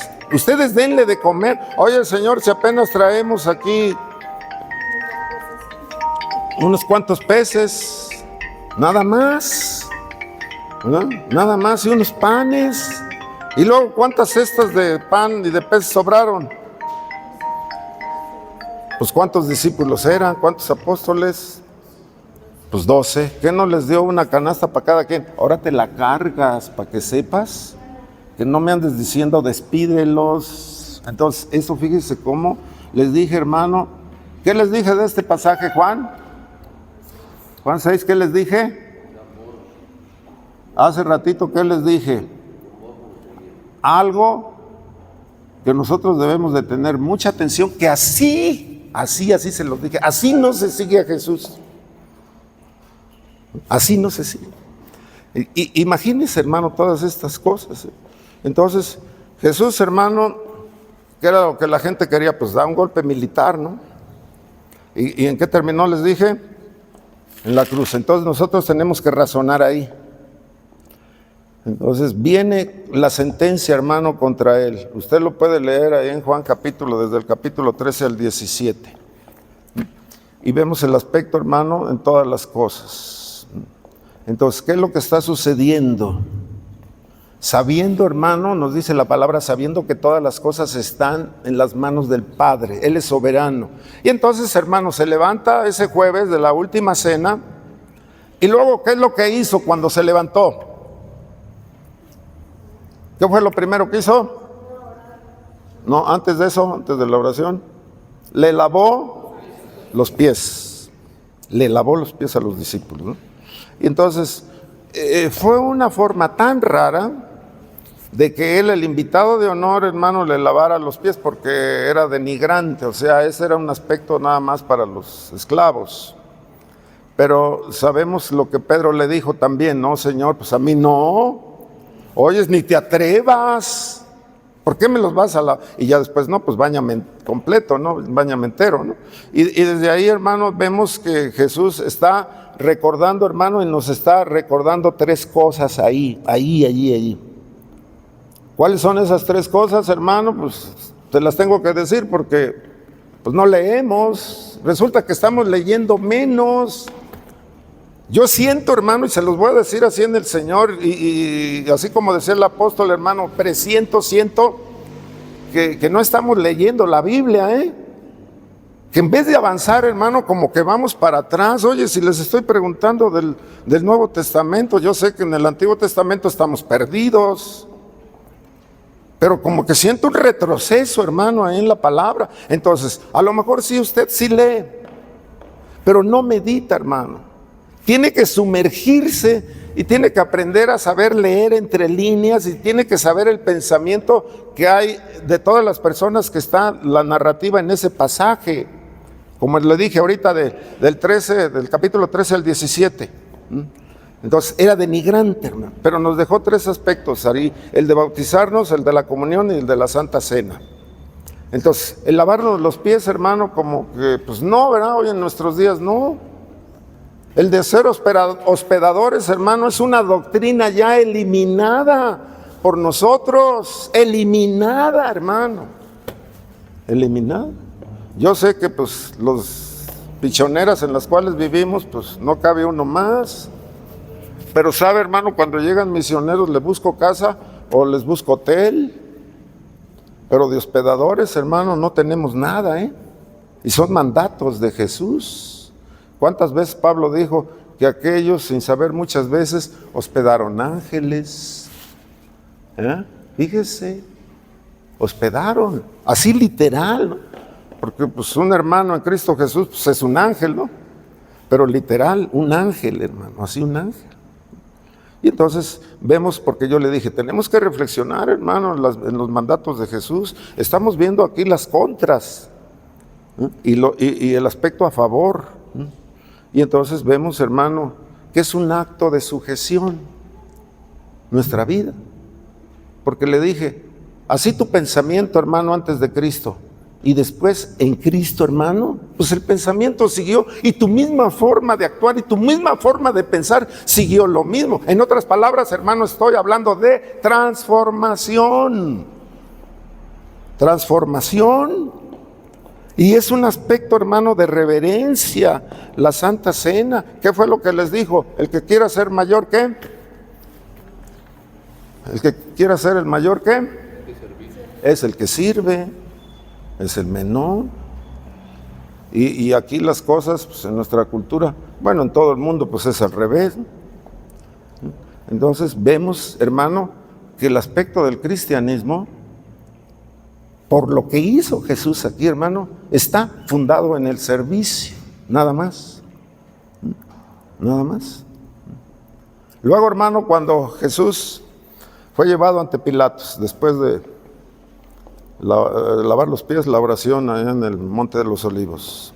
denle de comer. Oye, Señor, si apenas traemos aquí unos cuantos peces, nada más, ¿no? Nada más, y unos panes. Y luego, ¿cuántas cestas de pan y de peces sobraron? Pues, ¿cuántos discípulos eran? ¿Cuántos apóstoles? Pues 12. ¿Qué no les dio una canasta para cada quien? Ahora te la cargas para que sepas, que no me andes diciendo despídelos. Entonces, eso fíjese cómo les dije, hermano. ¿Qué les dije de este pasaje, Juan? Juan 6, ¿qué les dije? Hace ratito, ¿qué les dije? Algo que nosotros debemos de tener mucha atención, que así se los dije, así no se sigue a Jesús. Así no se sigue. Imagínense, hermano, todas estas cosas. Entonces, Jesús, hermano, que era lo que la gente quería, pues da un golpe militar, ¿no? ¿Y en qué terminó? Les dije, en la cruz. Entonces nosotros tenemos que razonar ahí. Entonces viene la sentencia, hermano, contra él. Usted lo puede leer ahí en Juan capítulo, desde el capítulo 13 al 17. Y vemos el aspecto, hermano, en todas las cosas. Entonces, ¿qué es lo que está sucediendo? Sabiendo, hermano, nos dice la palabra, sabiendo que todas las cosas están en las manos del Padre. Él es soberano. Y entonces, hermano, se levanta ese jueves de la última cena. Y luego, ¿qué es lo que hizo cuando se levantó? ¿Qué fue lo primero que hizo? No, antes de eso, antes de la oración, le lavó los pies. Le lavó los pies a los discípulos, ¿no? Y entonces, fue una forma tan rara de que él, el invitado de honor, hermano, le lavara los pies, porque era denigrante. O sea, ese era un aspecto nada más para los esclavos. Pero sabemos lo que Pedro le dijo también, ¿no, Señor? Pues a mí no. Oyes, ni te atrevas. ¿Por qué me los vas a lavar? Y ya después, no, pues báñame completo, ¿no? Báñame entero, ¿no? Y desde ahí, hermano, vemos que Jesús está recordando, hermano, y nos está recordando tres cosas allí. ¿Cuáles son esas tres cosas, hermano? Pues te las tengo que decir porque pues no leemos. Resulta que estamos leyendo menos. Yo siento, hermano, y se los voy a decir así en el Señor, y así como decía el apóstol, hermano, siento que no estamos leyendo la Biblia, que en vez de avanzar, hermano, como que vamos para atrás. Oye, si les estoy preguntando del Nuevo Testamento, yo sé que en el Antiguo Testamento estamos perdidos, pero como que siento un retroceso, hermano, ahí en la palabra. Entonces, a lo mejor sí, usted sí lee, pero no medita, hermano. Tiene que sumergirse y tiene que aprender a saber leer entre líneas, y tiene que saber el pensamiento que hay de todas las personas que está la narrativa en ese pasaje. Como le dije ahorita del capítulo 13 al 17. Entonces era denigrante, hermano, pero nos dejó tres aspectos ahí: el de bautizarnos, el de la comunión y el de la Santa Cena. Entonces, el lavarnos los pies, hermano, como que pues no, ¿verdad? Hoy en nuestros días no. El de ser hospedadores, hermano, es una doctrina ya eliminada por nosotros. Eliminada, hermano. Eliminada. Yo sé que pues los pichoneras en las cuales vivimos, pues no cabe uno más. Pero sabe, hermano, cuando llegan misioneros, les busco casa o les busco hotel. Pero de hospedadores, hermano, no tenemos nada, Y son mandatos de Jesús. ¿Cuántas veces Pablo dijo que aquellos, sin saber muchas veces, hospedaron ángeles? Fíjese, hospedaron, así literal, ¿no? Porque pues un hermano en Cristo Jesús pues, es un ángel, ¿no? Pero literal, un ángel, hermano, así un ángel. Y entonces vemos, porque yo le dije, tenemos que reflexionar, hermano, en los mandatos de Jesús. Estamos viendo aquí las contras, y el aspecto a favor. Y entonces vemos, hermano, que es un acto de sujeción nuestra vida. porque le dije, así tu pensamiento, hermano, antes de Cristo, y después en Cristo, hermano, pues el pensamiento siguió, y tu misma forma de actuar y tu misma forma de pensar siguió lo mismo. En otras palabras, hermano, estoy hablando de transformación. Transformación. Y es un aspecto, hermano, de reverencia, la Santa Cena. ¿Qué fue lo que les dijo? El que quiera ser mayor, ¿qué? El que quiera ser el mayor, ¿qué? Es el que sirve, es el menor. Y aquí las cosas, pues en nuestra cultura, bueno, en todo el mundo, pues es al revés. Entonces vemos, hermano, que el aspecto del cristianismo, por lo que hizo Jesús aquí, hermano, está fundado en el servicio, nada más. Nada más. Luego, hermano, cuando Jesús fue llevado ante Pilatos, después de lavar los pies, la oración allá en el Monte de los Olivos,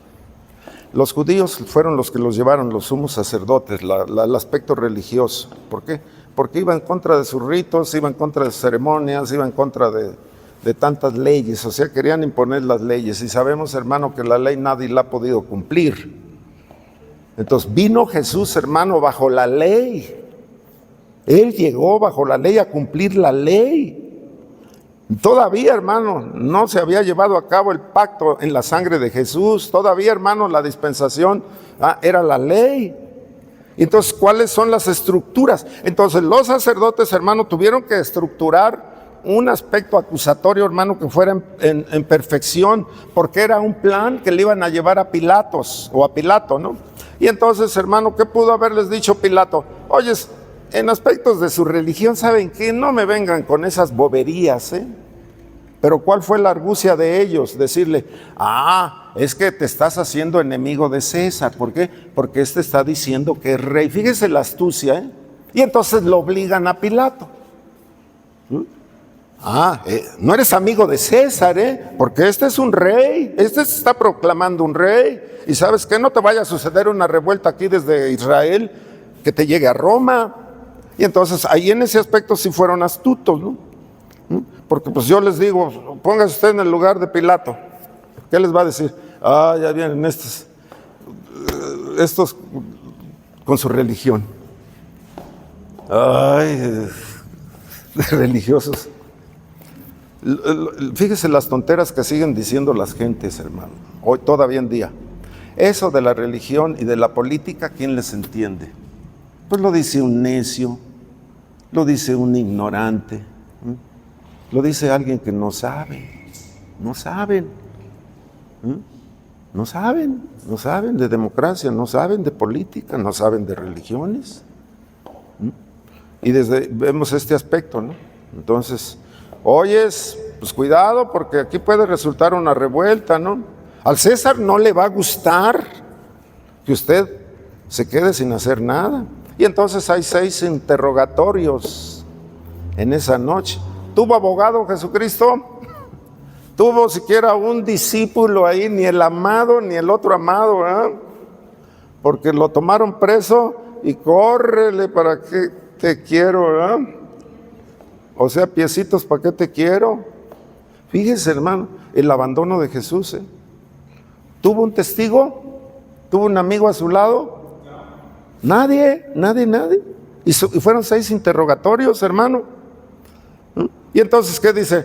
los judíos fueron los que los llevaron, los sumos sacerdotes, el aspecto religioso. ¿Por qué? Porque iba en contra de sus ritos, iba en contra de sus ceremonias, iba en contra de tantas leyes, o sea, querían imponer las leyes, y sabemos, hermano, que la ley nadie la ha podido cumplir. Entonces vino Jesús, hermano, bajo la ley. Él llegó bajo la ley a cumplir la ley. Todavía, hermano, no se había llevado a cabo el pacto en la sangre de Jesús. Todavía, hermano, la dispensación era la ley. Entonces, ¿cuáles son las estructuras? Entonces, los sacerdotes, hermano, tuvieron que estructurar un aspecto acusatorio, hermano, que fuera en perfección, porque era un plan que le iban a llevar a Pilatos, o a Pilato, ¿no? Y entonces, hermano, ¿qué pudo haberles dicho Pilato? Oyes, en aspectos de su religión, ¿saben qué? No me vengan con esas boberías, ¿eh? Pero ¿cuál fue la argucia de ellos? Decirle, es que te estás haciendo enemigo de César. ¿Por qué? Porque este está diciendo que es rey. Fíjese la astucia, ¿eh? Y entonces lo obligan a Pilato. No eres amigo de César, porque este es un rey, este se está proclamando un rey, y sabes que no te vaya a suceder una revuelta aquí desde Israel que te llegue a Roma. Y entonces ahí en ese aspecto sí fueron astutos, ¿no? Porque pues yo les digo, póngase usted en el lugar de Pilato, ¿qué les va a decir? Ya vienen estos con su religión, religiosos. Fíjese las tonteras que siguen diciendo las gentes, hermano, hoy todavía en día. Eso de la religión y de la política, ¿quién les entiende? Pues lo dice un necio, lo dice un ignorante, lo dice alguien que no sabe, no saben de democracia, no saben de política, no saben de religiones. Y vemos este aspecto, ¿no? Entonces, oyes, pues cuidado, porque aquí puede resultar una revuelta, ¿no? Al César no le va a gustar que usted se quede sin hacer nada. Y entonces hay 6 interrogatorios en esa noche. ¿Tuvo abogado Jesucristo? ¿Tuvo siquiera un discípulo ahí? Ni el amado ni el otro amado, ¿verdad? Porque lo tomaron preso y córrele, ¿para qué te quiero, verdad? O sea, piecitos, ¿para qué te quiero? Fíjese, hermano, el abandono de Jesús, ¿eh? ¿Tuvo un testigo? ¿Tuvo un amigo a su lado? Nadie. Y fueron 6 interrogatorios, hermano. Y entonces, ¿qué dice?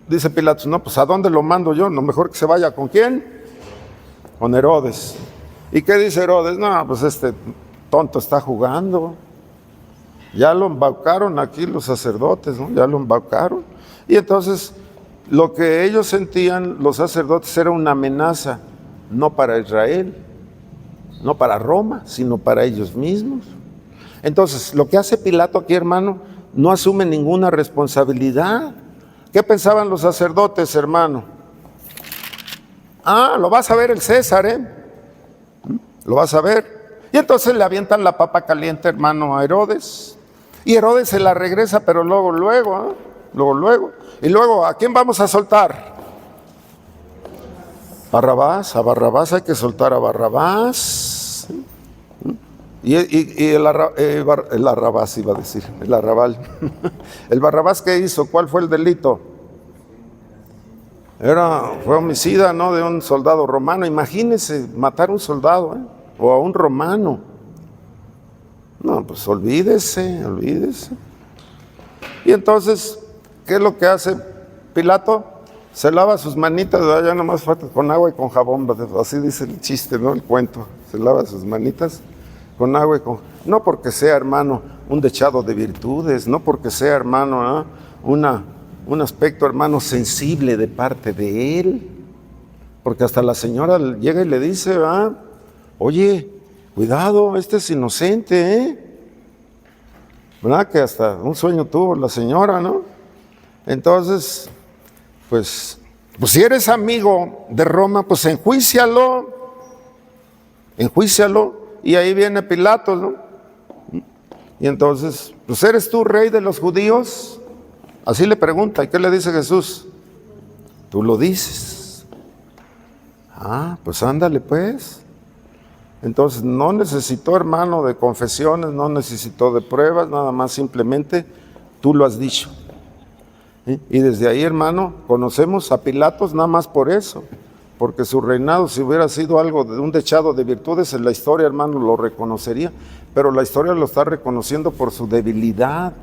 Dice Pilatos, no, pues ¿a dónde lo mando yo? No, mejor que se vaya, ¿con quién? Con Herodes. ¿Y qué dice Herodes? No, pues este tonto está jugando. Ya lo embaucaron aquí los sacerdotes, ¿no? Ya lo embaucaron. Y entonces, lo que ellos sentían, los sacerdotes, era una amenaza, no para Israel, no para Roma, sino para ellos mismos. Entonces, lo que hace Pilato aquí, hermano, no asume ninguna responsabilidad. ¿Qué pensaban los sacerdotes, hermano? Lo vas a ver el César, lo vas a ver. Y entonces le avientan la papa caliente, hermano, a Herodes. Y Herodes se la regresa, pero luego. Y luego, ¿a quién vamos a soltar? Barrabás. A Barrabás hay que soltar a Barrabás. Y el Arrabás iba a decir, el Arrabal. ¿El Barrabás qué hizo? ¿Cuál fue el delito? Fue homicida, ¿no? De un soldado romano. Imagínense matar a un soldado, o a un romano. No, pues olvídese. Y entonces, ¿qué es lo que hace Pilato? Se lava sus manitas, ya nomás falta con agua y con jabón, así dice el chiste, ¿no? El cuento. Se lava sus manitas con agua y con... No porque sea, hermano, un dechado de virtudes, no porque sea, hermano, un aspecto, hermano, sensible de parte de él, porque hasta la señora llega y le dice, oye, cuidado, este es inocente, ¿verdad? Que hasta un sueño tuvo la señora, ¿no? Entonces, pues si eres amigo de Roma, pues enjuícialo, y ahí viene Pilato, ¿no? Y entonces, pues ¿eres tú rey de los judíos? Así le pregunta, ¿y qué le dice Jesús? Tú lo dices. Pues ándale pues. Entonces no necesitó, hermano, de confesiones, no necesitó de pruebas, nada más simplemente tú lo has dicho. Y desde ahí, hermano, conocemos a Pilatos nada más por eso, porque su reinado, si hubiera sido algo de un dechado de virtudes, en la historia, hermano, lo reconocería, pero la historia lo está reconociendo por su debilidad.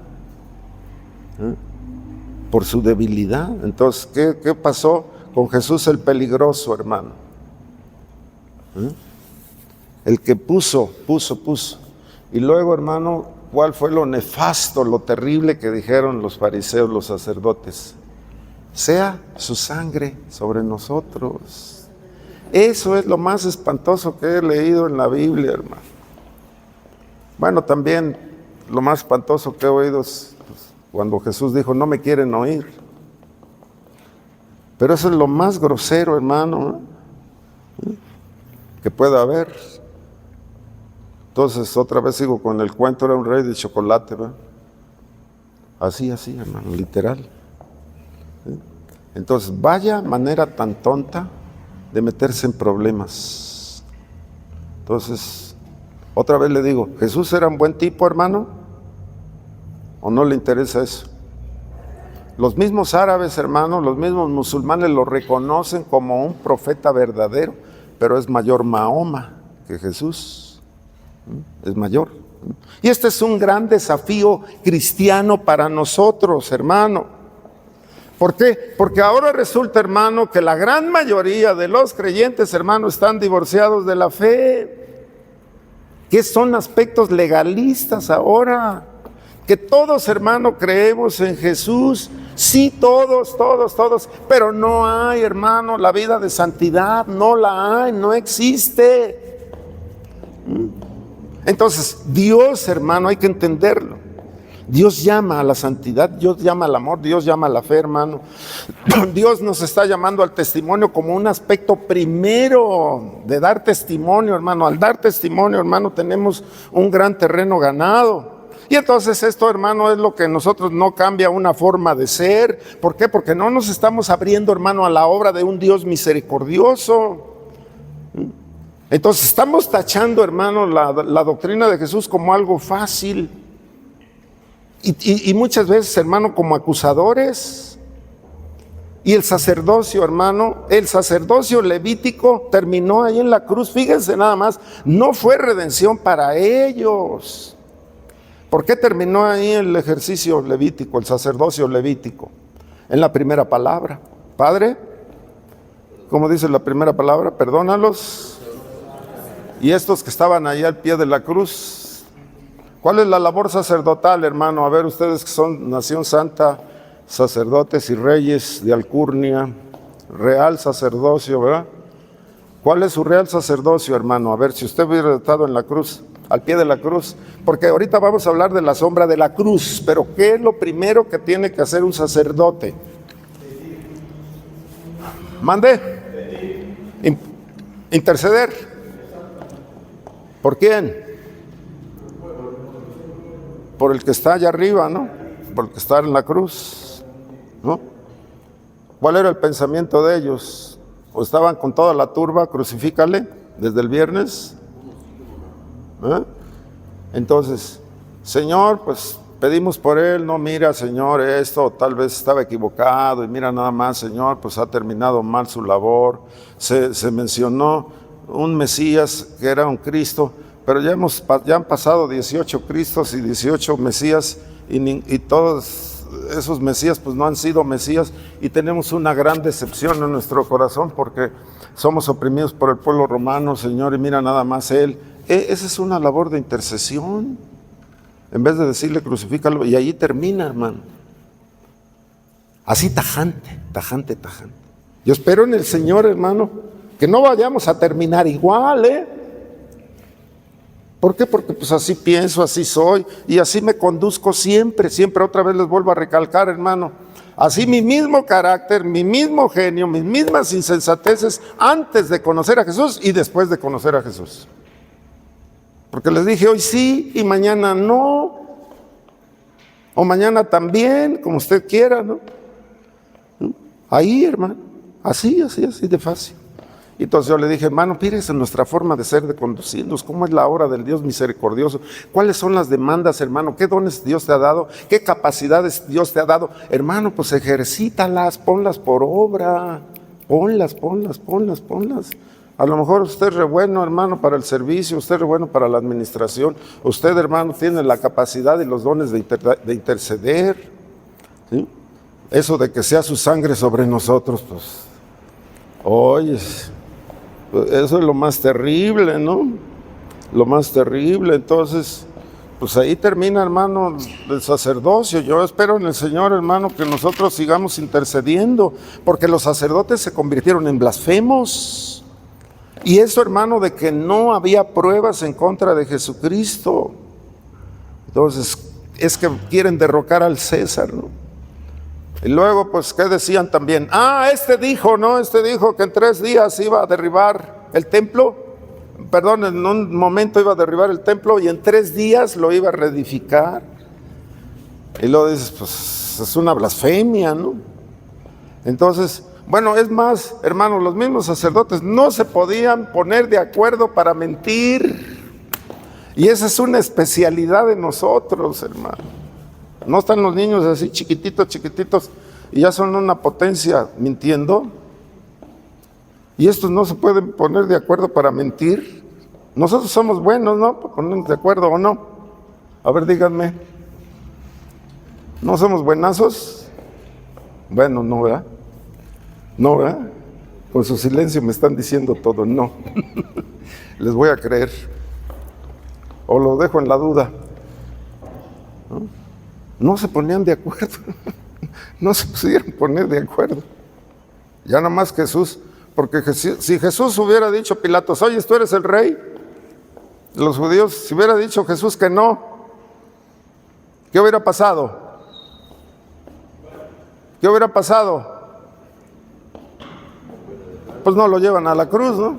Por su debilidad. Entonces, ¿qué pasó con Jesús el peligroso, hermano? El que puso. Y luego, hermano, ¿cuál fue lo nefasto, lo terrible que dijeron los fariseos, los sacerdotes? Sea su sangre sobre nosotros. Eso es lo más espantoso que he leído en la Biblia, hermano. Bueno, también lo más espantoso que he oído es cuando Jesús dijo, no me quieren oír. Pero eso es lo más grosero, hermano, que pueda haber. Entonces, otra vez sigo con el cuento, era un rey de chocolate, ¿verdad? Así, hermano, literal. Entonces, vaya manera tan tonta de meterse en problemas. Entonces, otra vez le digo, ¿Jesús era un buen tipo, hermano? ¿O no le interesa eso? Los mismos árabes, hermanos, los mismos musulmanes lo reconocen como un profeta verdadero, pero es mayor Mahoma que Jesús. Es mayor. Y este es un gran desafío cristiano para nosotros, hermano. ¿Por qué? Porque ahora resulta, hermano, que la gran mayoría de los creyentes, hermano, están divorciados de la fe. Que son aspectos legalistas ahora. Que todos, hermano, creemos en Jesús. Sí, todos, pero no hay, hermano, la vida de santidad, no la hay, no existe. Entonces, Dios, hermano, hay que entenderlo. Dios llama a la santidad, Dios llama al amor, Dios llama a la fe, hermano. Dios nos está llamando al testimonio como un aspecto primero de dar testimonio, hermano. Al dar testimonio, hermano, tenemos un gran terreno ganado. Y entonces esto, hermano, es lo que nosotros no cambia una forma de ser. ¿Por qué? Porque no nos estamos abriendo, hermano, a la obra de un Dios misericordioso. Entonces estamos tachando, hermano, la doctrina de Jesús como algo fácil. Y muchas veces, hermano, como acusadores. Y el sacerdocio, hermano, el sacerdocio levítico terminó ahí en la cruz. Fíjense nada más, no fue redención para ellos. ¿Por qué terminó ahí el ejercicio levítico, el sacerdocio levítico? En la primera palabra. Padre, ¿cómo dice la primera palabra? Perdónalos. Y estos que estaban ahí al pie de la cruz, ¿cuál es la labor sacerdotal, hermano? A ver, ustedes que son nación santa, sacerdotes y reyes de alcurnia, real sacerdocio, ¿verdad? ¿Cuál es su real sacerdocio, hermano? A ver, si usted hubiera estado en la cruz, al pie de la cruz, porque ahorita vamos a hablar de la sombra de la cruz, pero ¿qué es lo primero que tiene que hacer un sacerdote? ¿Mande? Interceder. ¿Por quién? Por el que está allá arriba, ¿no? Por el que está en la cruz, ¿no? ¿Cuál era el pensamiento de ellos? ¿O estaban con toda la turba, crucifícale, desde el viernes? Entonces, Señor, pues pedimos por él, no, mira, Señor, esto tal vez estaba equivocado, y mira nada más, Señor, pues ha terminado mal su labor. Se mencionó un Mesías que era un Cristo, pero ya han pasado 18 Cristos y 18 Mesías, y todos esos Mesías pues no han sido Mesías, y tenemos una gran decepción en nuestro corazón porque somos oprimidos por el pueblo romano, Señor, y mira nada más él. Esa es una labor de intercesión. En vez de decirle crucifícalo, y ahí termina, hermano. Así tajante. Yo espero en el Señor, hermano, que no vayamos a terminar igual, ¿Por qué? Porque pues así pienso, así soy, y así me conduzco siempre, otra vez les vuelvo a recalcar, hermano. Así mi mismo carácter, mi mismo genio, mis mismas insensateces antes de conocer a Jesús y después de conocer a Jesús. Porque les dije hoy sí y mañana no, o mañana también, como usted quiera, ¿no? Ahí, hermano, así de fácil. Y entonces yo le dije, hermano, fíjese nuestra forma de ser, de conducirnos, cómo es la obra del Dios misericordioso, cuáles son las demandas, hermano, qué dones Dios te ha dado, qué capacidades Dios te ha dado. Hermano, pues ejercítalas, ponlas por obra, ponlas. A lo mejor usted es re bueno, hermano, para el servicio, usted es re bueno para la administración, usted, hermano, tiene la capacidad y los dones de interceder, ¿sí? Eso de que sea su sangre sobre nosotros, pues, oye, eso es lo más terrible, ¿no? Lo más terrible. Entonces, pues ahí termina, hermano, el sacerdocio. Yo espero en el Señor, hermano, que nosotros sigamos intercediendo, porque los sacerdotes se convirtieron en blasfemos. Y eso, hermano, de que no había pruebas en contra de Jesucristo. Entonces, es que quieren derrocar al César, ¿no? Y luego, pues, ¿qué decían también? Este dijo que en 3 días iba a derribar el templo. Perdón, en un momento iba a derribar el templo y en 3 días lo iba a reedificar. Y luego dices, pues, es una blasfemia, ¿no? Entonces, bueno, es más, hermanos, los mismos sacerdotes no se podían poner de acuerdo para mentir. Y esa es una especialidad de nosotros, hermano. No están los niños así chiquititos, y ya son una potencia mintiendo. Y estos no se pueden poner de acuerdo para mentir. Nosotros somos buenos, ¿no? Para ponernos de acuerdo o no. A ver, díganme. ¿No somos buenazos? Bueno, no, ¿verdad? No, ¿verdad? Con su silencio me están diciendo todo, no. Les voy a creer. O lo dejo en la duda. No se ponían de acuerdo. No se pudieron poner de acuerdo. Ya nomás Jesús, porque si Jesús hubiera dicho a Pilatos, oye, ¿tú eres el rey? Los judíos, si hubiera dicho Jesús que no, ¿qué hubiera pasado? ¿Qué hubiera pasado? Pues no lo llevan a la cruz, ¿no?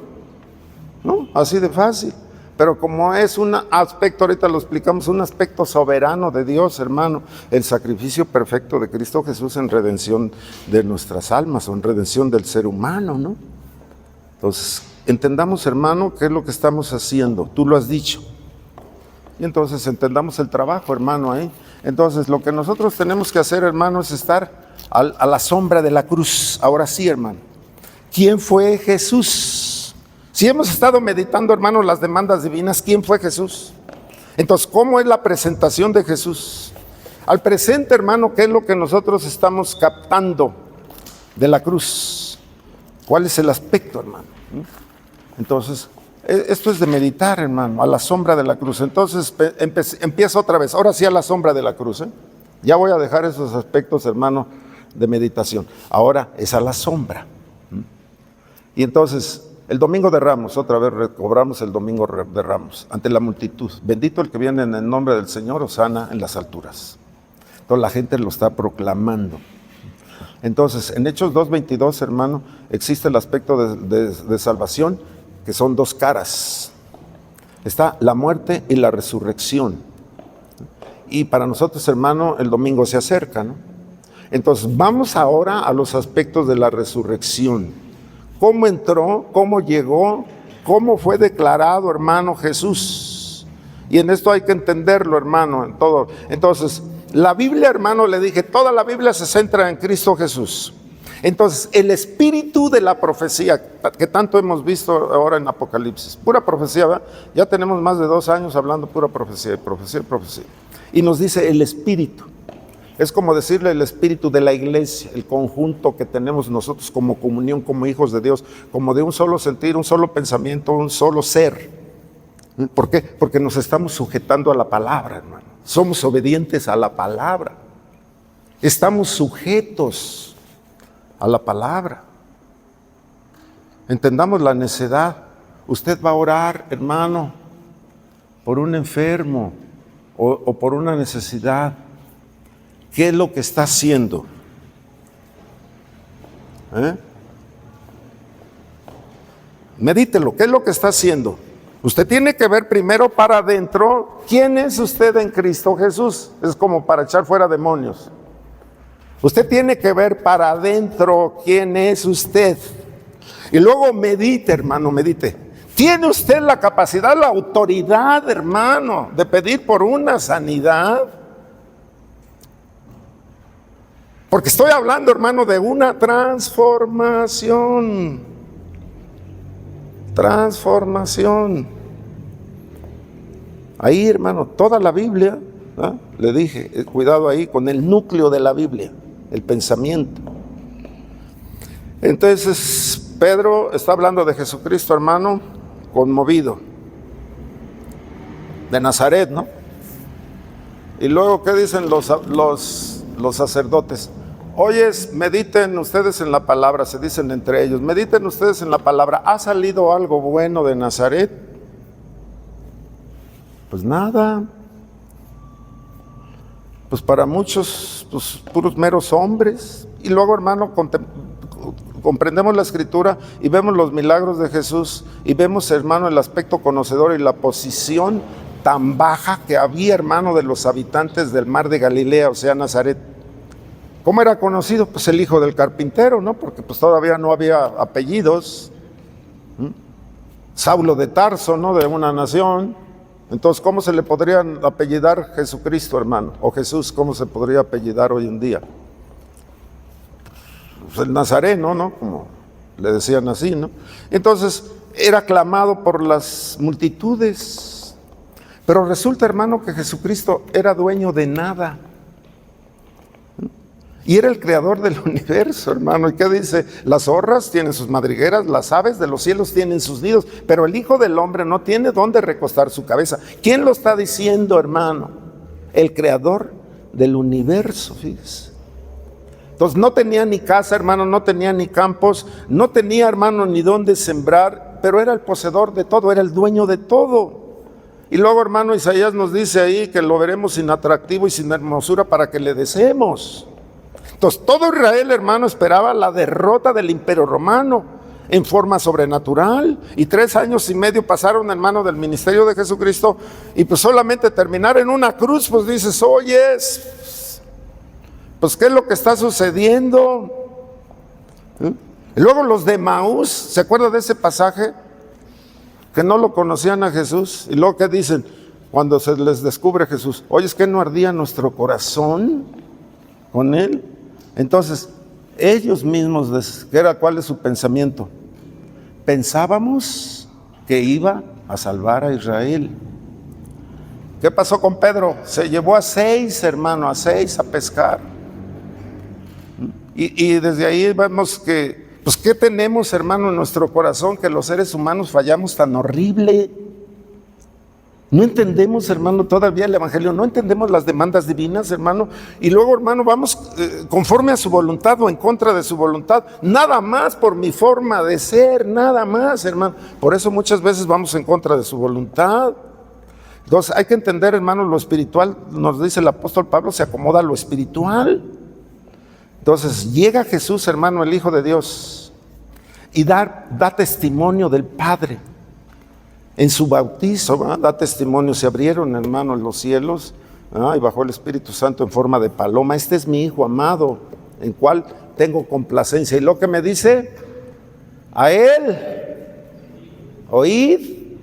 ¿No? Así de fácil. Pero como es un aspecto, ahorita lo explicamos, un aspecto soberano de Dios, hermano, el sacrificio perfecto de Cristo Jesús en redención de nuestras almas o en redención del ser humano, ¿no? Entonces, entendamos, hermano, qué es lo que estamos haciendo. Tú lo has dicho. Y entonces entendamos el trabajo, hermano, ahí. Entonces, lo que nosotros tenemos que hacer, hermano, es estar a la sombra de la cruz. Ahora sí, hermano. ¿Quién fue Jesús? Si hemos estado meditando, hermanos, las demandas divinas, ¿quién fue Jesús? Entonces, ¿cómo es la presentación de Jesús? Al presente, hermano, ¿qué es lo que nosotros estamos captando de la cruz? ¿Cuál es el aspecto, hermano? Entonces, esto es de meditar, hermano, a la sombra de la cruz. Entonces, empieza otra vez, ahora sí a la sombra de la cruz, ¿eh? Ya voy a dejar esos aspectos, hermano, de meditación. Ahora es a la sombra. Y entonces, el domingo de Ramos, otra vez recobramos el domingo de Ramos, ante la multitud. Bendito el que viene en el nombre del Señor, hosana en las alturas. Entonces la gente lo está proclamando. Entonces, en Hechos 2:22, hermano, existe el aspecto de salvación, que son 2 caras. Está la muerte y la resurrección. Y para nosotros, hermano, el domingo se acerca, ¿no? Entonces, vamos ahora a los aspectos de la resurrección. ¿Cómo entró? ¿Cómo llegó? ¿Cómo fue declarado, hermano, Jesús? Y en esto hay que entenderlo, hermano, en todo. Entonces, la Biblia, hermano, le dije, toda la Biblia se centra en Cristo Jesús. Entonces, el espíritu de la profecía, que tanto hemos visto ahora en Apocalipsis, pura profecía, ¿verdad? Ya tenemos más de 2 años hablando pura profecía, profecía, profecía. Y nos dice el espíritu. Es como decirle el espíritu de la iglesia, el conjunto que tenemos nosotros como comunión, como hijos de Dios, como de un solo sentir, un solo pensamiento, un solo ser. ¿Por qué? Porque nos estamos sujetando a la palabra, hermano. Somos obedientes a la palabra. Estamos sujetos a la palabra. Entendamos la necedad. Usted va a orar, hermano, por un enfermo o por una necesidad. ¿Qué es lo que está haciendo? Medítelo, ¿qué es lo que está haciendo? Usted tiene que ver primero para adentro quién es usted en Cristo Jesús. Es como para echar fuera demonios. Usted tiene que ver para adentro quién es usted. Y luego medite, hermano, medite. ¿Tiene usted la capacidad, la autoridad, hermano, de pedir por una sanidad? Porque estoy hablando, hermano, de una transformación. Transformación. Ahí, hermano, toda la Biblia, ¿no? Le dije, cuidado ahí con el núcleo de la Biblia, el pensamiento. Entonces, Pedro está hablando de Jesucristo, hermano, conmovido. De Nazaret, ¿no? Y luego, ¿qué dicen los sacerdotes? Oyes, mediten ustedes en la palabra, se dicen entre ellos, mediten ustedes en la palabra. ¿Ha salido algo bueno de Nazaret? Pues nada. Pues para muchos, pues puros meros hombres. Y luego, hermano, comprendemos la Escritura y vemos los milagros de Jesús y vemos, hermano, el aspecto conocedor y la posición tan baja que había, hermano, de los habitantes del mar de Galilea, o sea, Nazaret. ¿Cómo era conocido? Pues el hijo del carpintero, ¿no? Porque pues todavía no había apellidos. Saulo de Tarso, ¿no? De una nación. Entonces, ¿cómo se le podría apellidar Jesucristo, hermano? O Jesús, ¿cómo se podría apellidar hoy en día? Pues el Nazareno, ¿no? Como le decían así, ¿no? Entonces, era aclamado por las multitudes. Pero resulta, hermano, que Jesucristo era dueño de nada. Y era el creador del universo, hermano. ¿Y qué dice? Las zorras tienen sus madrigueras, las aves de los cielos tienen sus nidos, pero el Hijo del Hombre no tiene dónde recostar su cabeza. ¿Quién lo está diciendo, hermano? El creador del universo, fíjese. Entonces no tenía ni casa, hermano, no tenía ni campos, no tenía, hermano, ni dónde sembrar, pero era el poseedor de todo, era el dueño de todo. Y luego, hermano, Isaías nos dice ahí que lo veremos sin atractivo y sin hermosura para que le deseemos. Entonces, todo Israel, hermano, esperaba la derrota del Imperio Romano en forma sobrenatural. Y 3 años y medio pasaron, hermano, del ministerio de Jesucristo. Y pues solamente terminar en una cruz, pues dices, oyes, pues ¿qué es lo que está sucediendo? Y luego los de Maús, ¿se acuerda de ese pasaje? Que no lo conocían a Jesús. Y luego, ¿qué dicen? Cuando se les descubre Jesús, oyes, ¿que no ardía nuestro corazón con él? Entonces, ellos mismos, ¿cuál es su pensamiento? Pensábamos que iba a salvar a Israel. ¿Qué pasó con Pedro? Se llevó a 6, hermano, a 6 a pescar. Y desde ahí vemos que, pues, ¿qué tenemos, hermano, en nuestro corazón? Que los seres humanos fallamos tan horrible. No entendemos, hermano, todavía el Evangelio, no entendemos las demandas divinas, hermano, y luego, hermano, vamos conforme a su voluntad o en contra de su voluntad, nada más por mi forma de ser, nada más, hermano. Por eso muchas veces vamos en contra de su voluntad. Entonces hay que entender, hermano, lo espiritual, nos dice el apóstol Pablo, se acomoda a lo espiritual. Entonces llega Jesús, hermano, el Hijo de Dios, y da testimonio del Padre. En su bautizo, da testimonio, se abrieron, hermano, los cielos, y bajó el Espíritu Santo en forma de paloma. Este es mi Hijo amado, en cual tengo complacencia. Y lo que me dice, a Él, oíd,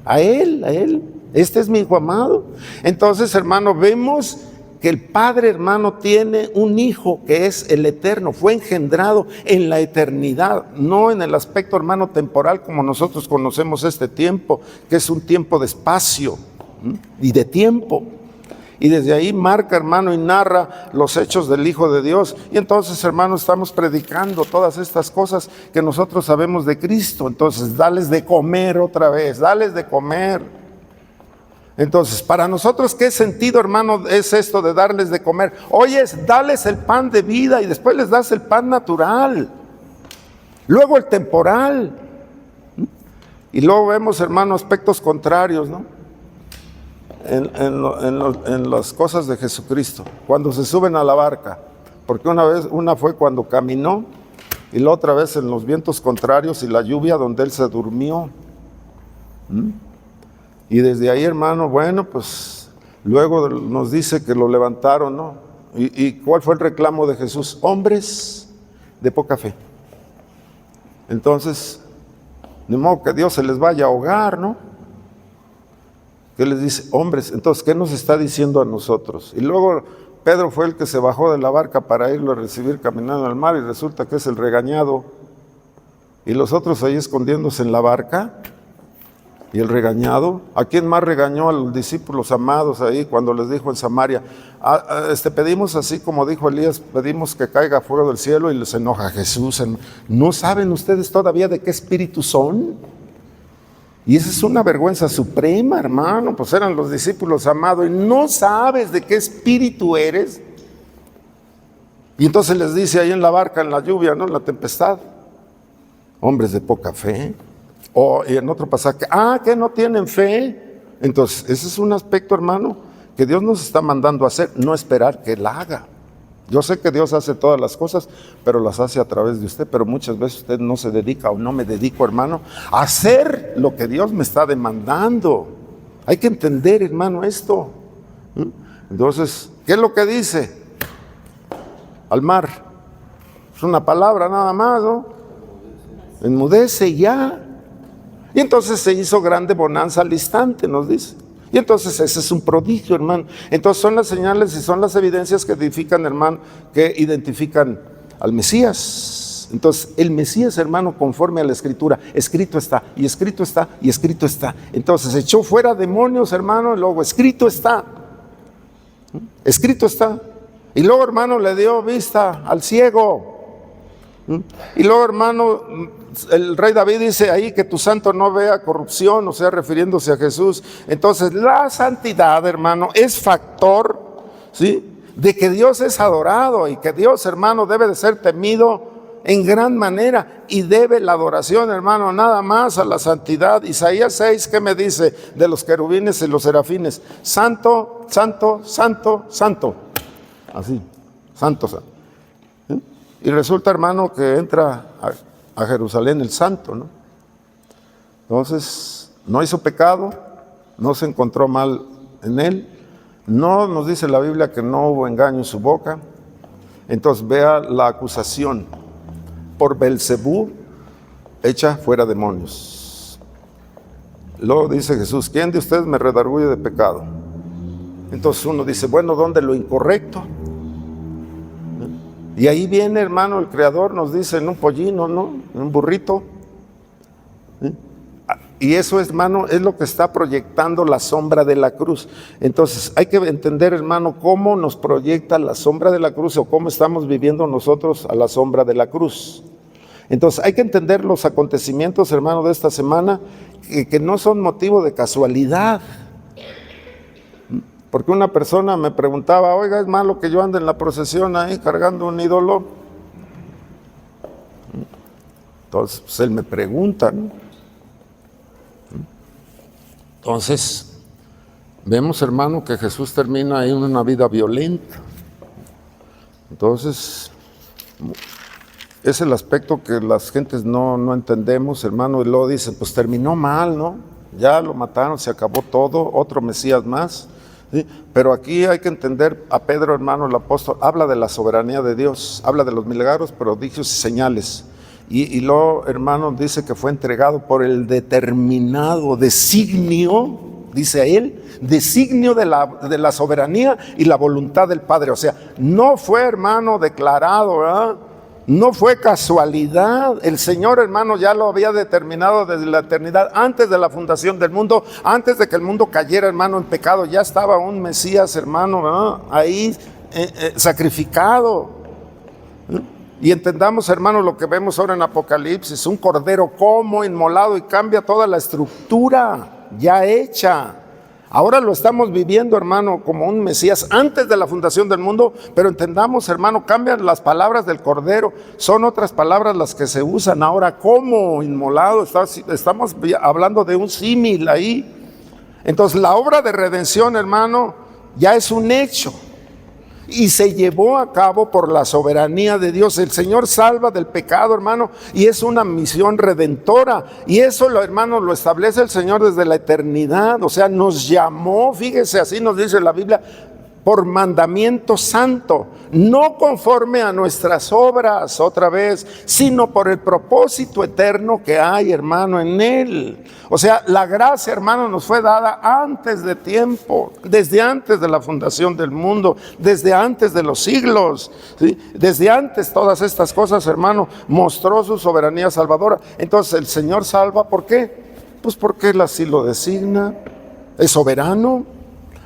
a Él, Este es mi Hijo amado. Entonces, hermano, vemos que el Padre, hermano, tiene un Hijo que es el eterno, fue engendrado en la eternidad, no en el aspecto, hermano, temporal como nosotros conocemos este tiempo, que es un tiempo de espacio y de tiempo. Y desde ahí marca, hermano, y narra los hechos del Hijo de Dios. Y entonces, hermano, estamos predicando todas estas cosas que nosotros sabemos de Cristo. Entonces, dales de comer otra vez, dales de comer. Entonces, para nosotros, ¿qué sentido, hermano, es esto de darles de comer? Oye, dales el pan de vida y después les das el pan natural. Luego el temporal. Y luego vemos, hermano, aspectos contrarios, ¿no? En las cosas de Jesucristo, cuando se suben a la barca, porque una fue cuando caminó y la otra vez en los vientos contrarios y la lluvia donde él se durmió. Y desde ahí, hermano, bueno, pues luego nos dice que lo levantaron, ¿no? ¿Y cuál fue el reclamo de Jesús? Hombres de poca fe. Entonces, de modo que Dios se les vaya a ahogar, ¿no? ¿Qué les dice? Hombres. Entonces, ¿qué nos está diciendo a nosotros? Y luego Pedro fue el que se bajó de la barca para irlo a recibir caminando al mar y resulta que es el regañado. Y los otros ahí escondiéndose en la barca y el regañado. ¿A quién más regañó? A los discípulos amados ahí cuando les dijo en Samaria, pedimos así como dijo Elías, pedimos que caiga fuego del cielo, y les enoja Jesús. ¿No saben ustedes todavía de qué espíritu son? Y esa es una vergüenza suprema, hermano, pues eran los discípulos amados y no sabes de qué espíritu eres. Y entonces les dice ahí en la barca, en la lluvia, ¿no? En la tempestad, hombres de poca fe. Y en otro pasaje, que no tienen fe. Entonces, ese es un aspecto, hermano, que Dios nos está mandando a hacer, no esperar que Él haga. Yo sé que Dios hace todas las cosas, pero las hace a través de usted, pero muchas veces usted no se dedica o no me dedico, hermano, a hacer lo que Dios me está demandando. Hay que entender, hermano, esto. Entonces, ¿qué es lo que dice? Al mar. Es una palabra nada más, ¿no? Enmudece y ya. Y entonces se hizo grande bonanza al instante, nos dice. Y entonces ese es un prodigio, hermano. Entonces son las señales y son las evidencias que edifican, hermano, que identifican al Mesías. Entonces el Mesías, hermano, conforme a la Escritura, escrito está, y escrito está, y escrito está. Entonces echó fuera demonios, hermano, y luego escrito está. Escrito está. Y luego, hermano, le dio vista al ciego. Y luego, hermano, el rey David dice ahí que tu santo no vea corrupción, o sea, refiriéndose a Jesús. Entonces, la santidad, hermano, es factor, ¿sí?, de que Dios es adorado y que Dios, hermano, debe de ser temido en gran manera y debe la adoración, hermano, nada más a la santidad. Isaías 6, ¿qué me dice de los querubines y los serafines? Santo, santo, santo, santo. Así, santo, santo. Y resulta, hermano, que entra a Jerusalén el santo, ¿no? Entonces, no hizo pecado, no se encontró mal en él, no nos dice la Biblia que no hubo engaño en su boca. Entonces, vea la acusación: por Belcebú echa fuera demonios. Luego dice Jesús, ¿quién de ustedes me redarguye de pecado? Entonces uno dice, bueno, ¿dónde lo incorrecto? Y ahí viene, hermano, el Creador nos dice en un pollino, ¿no? En un burrito. Y eso, hermano, es lo que está proyectando la sombra de la cruz. Entonces, hay que entender, hermano, cómo nos proyecta la sombra de la cruz o cómo estamos viviendo nosotros a la sombra de la cruz. Entonces, hay que entender los acontecimientos, hermano, de esta semana, que no son motivo de casualidad. Porque una persona me preguntaba, oiga, ¿es malo que yo ande en la procesión ahí cargando un ídolo? Entonces, pues él me pregunta, ¿no? Entonces, vemos, hermano, que Jesús termina ahí en una vida violenta. Entonces, es el aspecto que las gentes no entendemos, hermano, y luego dicen, pues terminó mal, ¿no? Ya lo mataron, se acabó todo, otro Mesías más. ¿Sí? Pero aquí hay que entender a Pedro, hermano, el apóstol, habla de la soberanía de Dios, habla de los milagros, prodigios y señales. Y luego, hermano, dice que fue entregado por el determinado designio dice él, designio de la soberanía y la voluntad del Padre. O sea, no fue, hermano, declarado, ¿verdad? No fue casualidad. El Señor, hermano, ya lo había determinado desde la eternidad, antes de la fundación del mundo, antes de que el mundo cayera, hermano, en pecado. Ya estaba un Mesías, hermano, ¿verdad? Ahí sacrificado. Y entendamos, hermano, lo que vemos ahora en Apocalipsis, un cordero como inmolado, y cambia toda la estructura ya hecha. Ahora lo estamos viviendo, hermano, como un Mesías antes de la fundación del mundo, pero entendamos, hermano, cambian las palabras del cordero, son otras palabras las que se usan ahora como inmolado. Estamos hablando de un símil ahí. Entonces la obra de redención, hermano, ya es un hecho y se llevó a cabo por la soberanía de Dios. El Señor salva del pecado, hermano, y es una misión redentora, y eso, hermano, lo establece el Señor desde la eternidad. O sea, nos llamó, fíjese, así nos dice la Biblia, por mandamiento santo, no conforme a nuestras obras, otra vez, sino por el propósito eterno que hay, hermano, en Él. O sea, la gracia, hermano, nos fue dada antes de tiempo, desde antes de la fundación del mundo, desde antes de los siglos, ¿sí? Desde antes todas estas cosas, hermano, mostró su soberanía salvadora. Entonces el Señor salva, ¿por qué? Pues porque Él así lo designa, es soberano,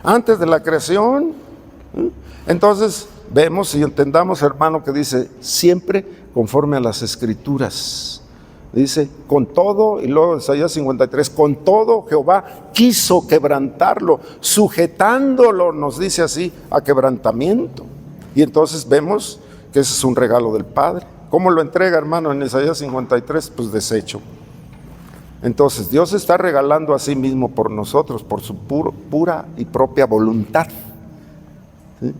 antes de la creación. Entonces vemos y entendamos, hermano, que dice siempre conforme a las Escrituras. Dice con todo, y luego Isaías 53, con todo Jehová quiso quebrantarlo, sujetándolo, nos dice así, a quebrantamiento. Y entonces vemos que ese es un regalo del Padre. ¿Cómo lo entrega, hermano, en Isaías 53? Pues deshecho. Entonces Dios está regalando a sí mismo por nosotros, por su pura y propia voluntad. ¿Sí?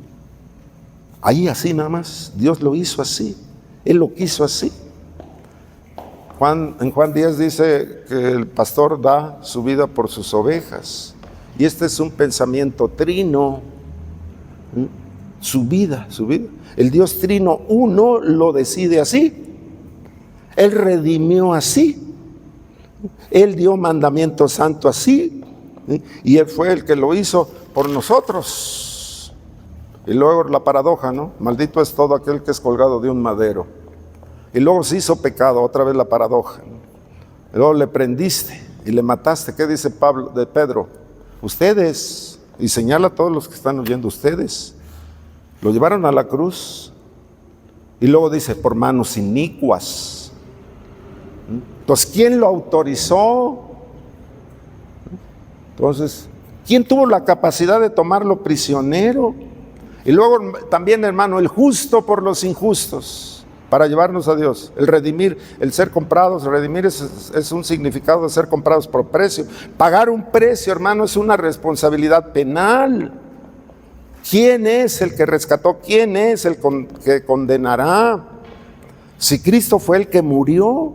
Ahí así nada más, Dios lo hizo así, Él lo quiso así. En Juan 10 dice que el pastor da su vida por sus ovejas, y este es un pensamiento trino. ¿Sí? Su vida. El Dios trino uno lo decide así, Él redimió así, Él dio mandamiento santo así, ¿sí? Y Él fue el que lo hizo por nosotros. Y luego la paradoja, ¿no? Maldito es todo aquel que es colgado de un madero. Y luego se hizo pecado, otra vez la paradoja, ¿no? Y luego le prendiste y le mataste. ¿Qué dice Pedro? Ustedes, y señala a todos los que están oyendo, ustedes lo llevaron a la cruz. Y luego dice, por manos inicuas. Entonces, ¿quién lo autorizó? Entonces, ¿quién tuvo la capacidad de tomarlo prisionero? Y luego también, hermano, el justo por los injustos, para llevarnos a Dios. El redimir, el ser comprados, redimir es un significado de ser comprados por precio. Pagar un precio, hermano, es una responsabilidad penal. ¿Quién es el que rescató? ¿Quién es el que condenará? Si Cristo fue el que murió,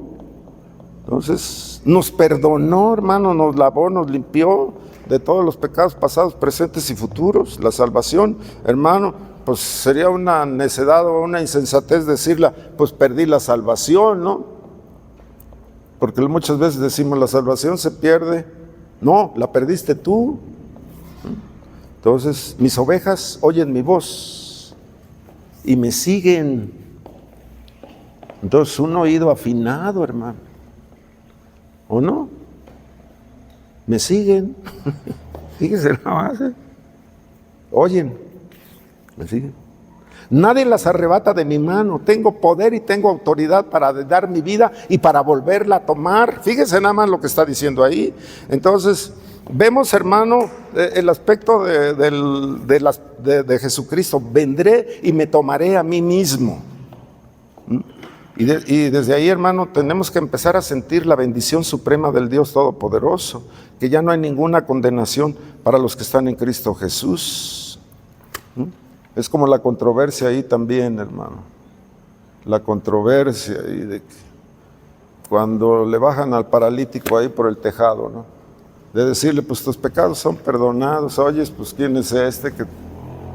entonces nos perdonó, hermano, nos lavó, nos limpió de todos los pecados pasados, presentes y futuros. La salvación, hermano, pues sería una necedad o una insensatez decirla, pues perdí la salvación, ¿no? Porque muchas veces decimos, la salvación se pierde. No, la perdiste tú. Entonces, mis ovejas oyen mi voz y me siguen. Entonces, un oído afinado, hermano, ¿o no? Me siguen. Fíjese nada más, ¿eh? Oyen, me siguen. Nadie las arrebata de mi mano. Tengo poder y tengo autoridad para dar mi vida y para volverla a tomar. Fíjese nada más lo que está diciendo ahí. Entonces, vemos, hermano, el aspecto de Jesucristo. Vendré y me tomaré a mí mismo. Y desde ahí, hermano, tenemos que empezar a sentir la bendición suprema del Dios Todopoderoso, que ya no hay ninguna condenación para los que están en Cristo Jesús. Es como la controversia ahí también, hermano. La controversia ahí de que cuando le bajan al paralítico ahí por el tejado, ¿no? De decirle, pues tus pecados son perdonados. Oyes, pues ¿quién es este que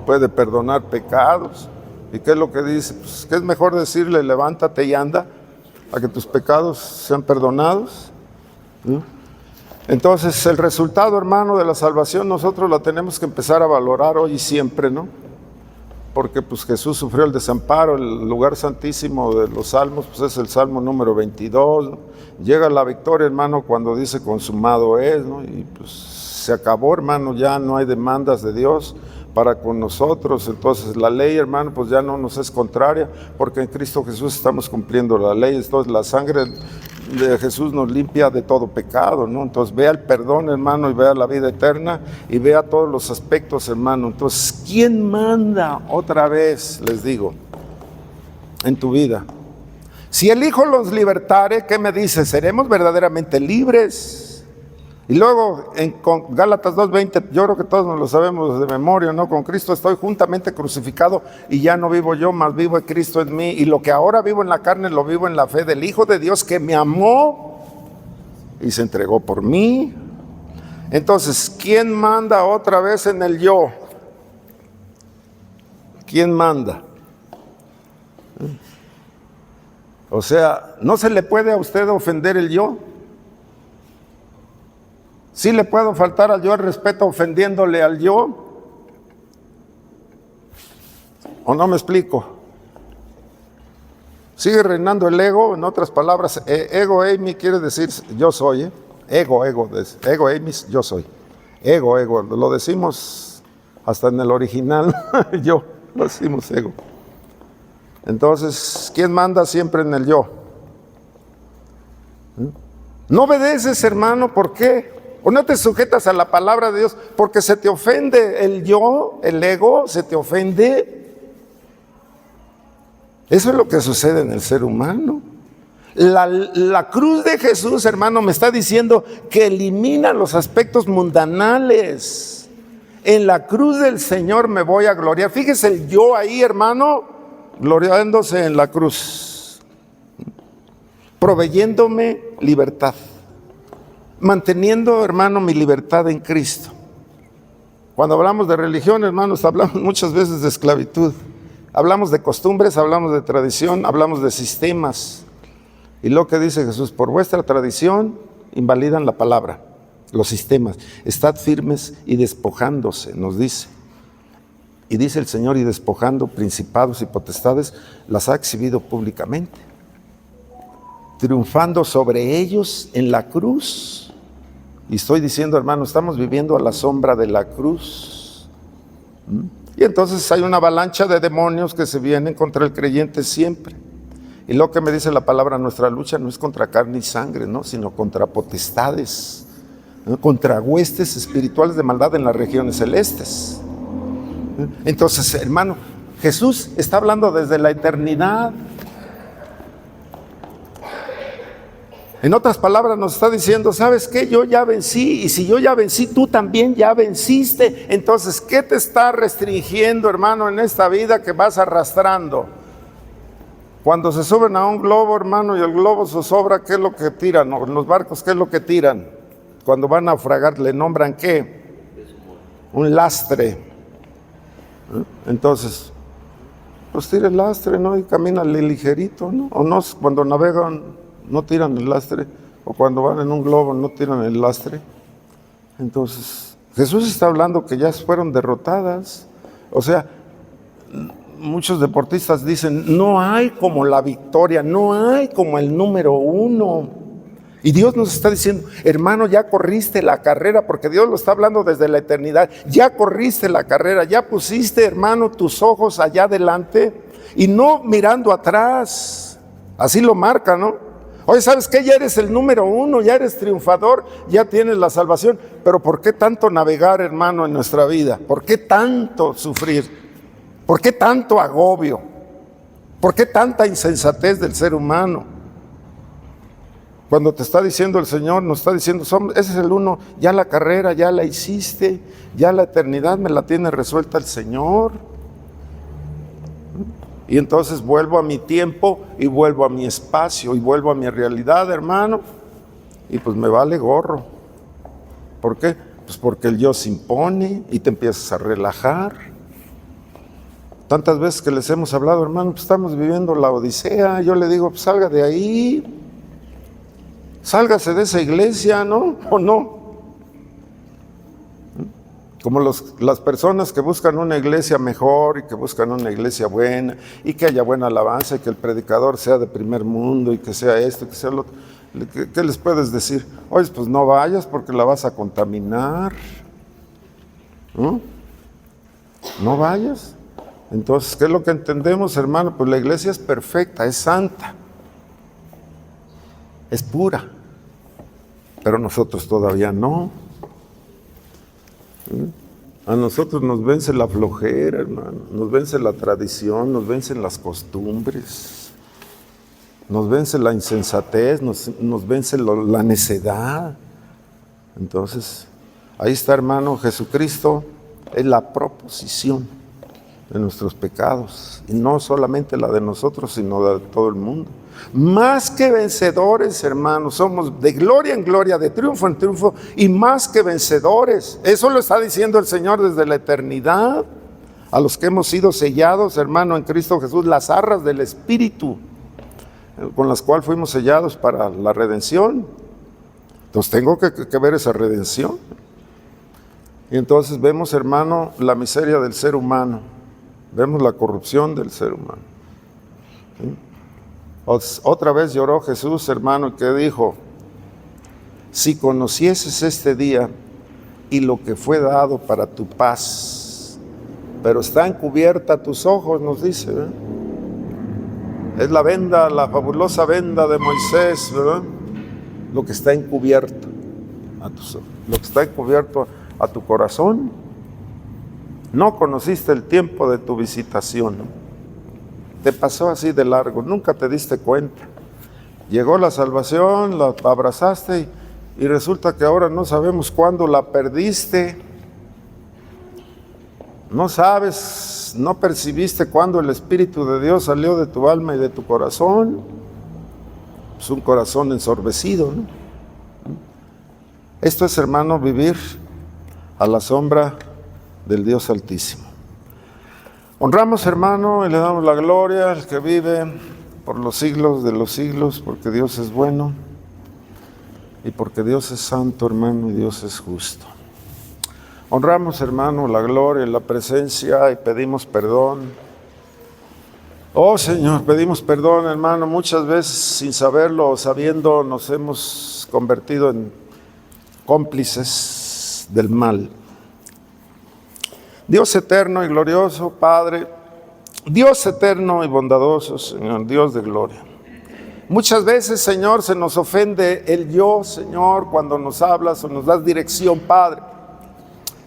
puede perdonar pecados? ¿Y qué es lo que dice? Pues que es mejor decirle, levántate y anda, a que tus pecados sean perdonados. ¿Sí? Entonces, el resultado, hermano, de la salvación, nosotros la tenemos que empezar a valorar hoy y siempre, ¿no? Porque pues Jesús sufrió el desamparo. El lugar santísimo de los salmos, pues es el Salmo número 22, ¿no? Llega la victoria, hermano, cuando dice consumado es, ¿no? Y pues se acabó, hermano, ya no hay demandas de Dios para con nosotros. Entonces la ley, hermano, pues ya no nos es contraria, porque en Cristo Jesús estamos cumpliendo la ley. Entonces la sangre de Jesús nos limpia de todo pecado, ¿no? Entonces vea el perdón, hermano, y vea la vida eterna, y vea todos los aspectos, hermano. Entonces, ¿quién manda? Otra vez les digo, en tu vida. Si el Hijo los libertare, ¿qué me dice? Seremos verdaderamente libres. Y luego con Gálatas 2:20, yo creo que todos nos lo sabemos de memoria, ¿no? Con Cristo estoy juntamente crucificado y ya no vivo yo, mas vivo Cristo en mí. Y lo que ahora vivo en la carne, lo vivo en la fe del Hijo de Dios que me amó y se entregó por mí. Entonces, ¿quién manda otra vez en el yo? ¿Quién manda? O sea, ¿no se le puede a usted ofender el yo? ¿Sí le puedo faltar al yo el respeto ofendiéndole al yo? ¿O no me explico? Sigue reinando el ego. En otras palabras, ego eimi quiere decir yo soy, ego eimis, yo soy. Ego, lo decimos hasta en el original, yo, lo decimos ego. Entonces, ¿quién manda siempre en el yo? ¿No obedeces, hermano? ¿Por qué? ¿O no te sujetas a la palabra de Dios? Porque se te ofende el yo, el ego, se te ofende. Eso es lo que sucede en el ser humano. La cruz de Jesús, hermano, me está diciendo que elimina los aspectos mundanales. En la cruz del Señor me voy a gloriar. Fíjese el yo ahí, hermano, gloriándose en la cruz, proveyéndome libertad, manteniendo, hermano, mi libertad en Cristo. Cuando hablamos de religión, hermanos, hablamos muchas veces de esclavitud. Hablamos de costumbres, hablamos de tradición, hablamos de sistemas. Y lo que dice Jesús, por vuestra tradición invalidan la palabra, los sistemas. Estad firmes y despojándose, nos dice. Y dice el Señor, y despojando principados y potestades, las ha exhibido públicamente, triunfando sobre ellos en la cruz. Y estoy diciendo, hermano, estamos viviendo a la sombra de la cruz. Y entonces hay una avalancha de demonios que se vienen contra el creyente siempre. Y lo que me dice la palabra, nuestra lucha no es contra carne y sangre, ¿no? Sino contra potestades, ¿no? Contra huestes espirituales de maldad en las regiones celestes. Entonces, hermano, Jesús está hablando desde la eternidad. En otras palabras nos está diciendo, ¿sabes qué? Yo ya vencí, y si yo ya vencí, tú también ya venciste. Entonces, ¿qué te está restringiendo, hermano, en esta vida que vas arrastrando? Cuando se suben a un globo, hermano, y el globo zozobra, ¿qué es lo que tiran? O en los barcos, ¿qué es lo que tiran? Cuando van a naufragar, ¿le nombran qué? Un lastre. Entonces, pues tira el lastre, ¿no? Y camínale ligerito, ¿no? O no, cuando navegan, no tiran el lastre, o cuando van en un globo no tiran el lastre. Entonces, Jesús está hablando que ya fueron derrotadas. O sea, muchos deportistas dicen, no hay como la victoria, no hay como el número uno. Y Dios nos está diciendo, hermano, ya corriste la carrera, porque Dios lo está hablando desde la eternidad. Ya corriste la carrera, ya pusiste, hermano, tus ojos allá adelante y no mirando atrás. Así lo marca, ¿no? Oye, ¿sabes qué? Ya eres el número uno, ya eres triunfador, ya tienes la salvación. Pero ¿por qué tanto navegar, hermano, en nuestra vida? ¿Por qué tanto sufrir? ¿Por qué tanto agobio? ¿Por qué tanta insensatez del ser humano? Cuando te está diciendo el Señor, nos está diciendo, ese es el uno, ya la carrera, ya la hiciste, ya la eternidad me la tiene resuelta el Señor. Y entonces vuelvo a mi tiempo y vuelvo a mi espacio y vuelvo a mi realidad, hermano. Y pues me vale gorro. ¿Por qué? Pues porque el yo se impone y te empiezas a relajar. Tantas veces que les hemos hablado, hermano, pues estamos viviendo la odisea. Yo le digo, pues salga de ahí. Sálgase de esa iglesia, ¿no? ¿O no? Como las personas que buscan una iglesia mejor y que buscan una iglesia buena y que haya buena alabanza y que el predicador sea de primer mundo y que sea esto y que sea lo otro. ¿Qué les puedes decir? Oye, pues no vayas porque la vas a contaminar. ¿No? No vayas. Entonces, ¿qué es lo que entendemos, hermano? Pues la iglesia es perfecta, es santa, es pura, pero nosotros todavía no. A nosotros nos vence la flojera, hermano, nos vence la tradición, nos vencen las costumbres, nos vence la insensatez, nos vence la necedad. Entonces, ahí está, hermano, Jesucristo es la proposición de nuestros pecados, y no solamente la de nosotros, sino de todo el mundo. Más que vencedores, hermanos, somos de gloria en gloria, de triunfo en triunfo, y más que vencedores. Eso lo está diciendo el Señor desde la eternidad, a los que hemos sido sellados, hermano, en Cristo Jesús, las arras del Espíritu, con las cuales fuimos sellados para la redención. Entonces tengo que ver esa redención. Y entonces vemos, hermano, la miseria del ser humano, vemos la corrupción del ser humano. ¿Sí? Otra vez lloró Jesús, hermano, que dijo: si conocieses este día y lo que fue dado para tu paz, pero está encubierta a tus ojos, nos dice, ¿verdad? Es la venda, la fabulosa venda de Moisés, ¿verdad? Lo que está encubierto a tus ojos, lo que está encubierto a tu corazón. No conociste el tiempo de tu visitación, ¿no? Te pasó así de largo, nunca te diste cuenta. Llegó la salvación, la abrazaste y resulta que ahora no sabemos cuándo la perdiste. No sabes, no percibiste cuándo el Espíritu de Dios salió de tu alma y de tu corazón. Es un corazón ensorbecido, ¿no? Esto es, hermano, vivir a la sombra del Dios Altísimo. Honramos, hermano, y le damos la gloria al que vive por los siglos de los siglos, porque Dios es bueno y porque Dios es santo, hermano, y Dios es justo. Honramos, hermano, la gloria y la presencia y pedimos perdón. Oh, Señor, pedimos perdón, hermano. Muchas veces, sin saberlo o sabiendo, nos hemos convertido en cómplices del mal. Dios eterno y glorioso, Padre, Dios eterno y bondadoso, Señor, Dios de gloria. Muchas veces, Señor, se nos ofende el yo, Señor, cuando nos hablas o nos das dirección, Padre.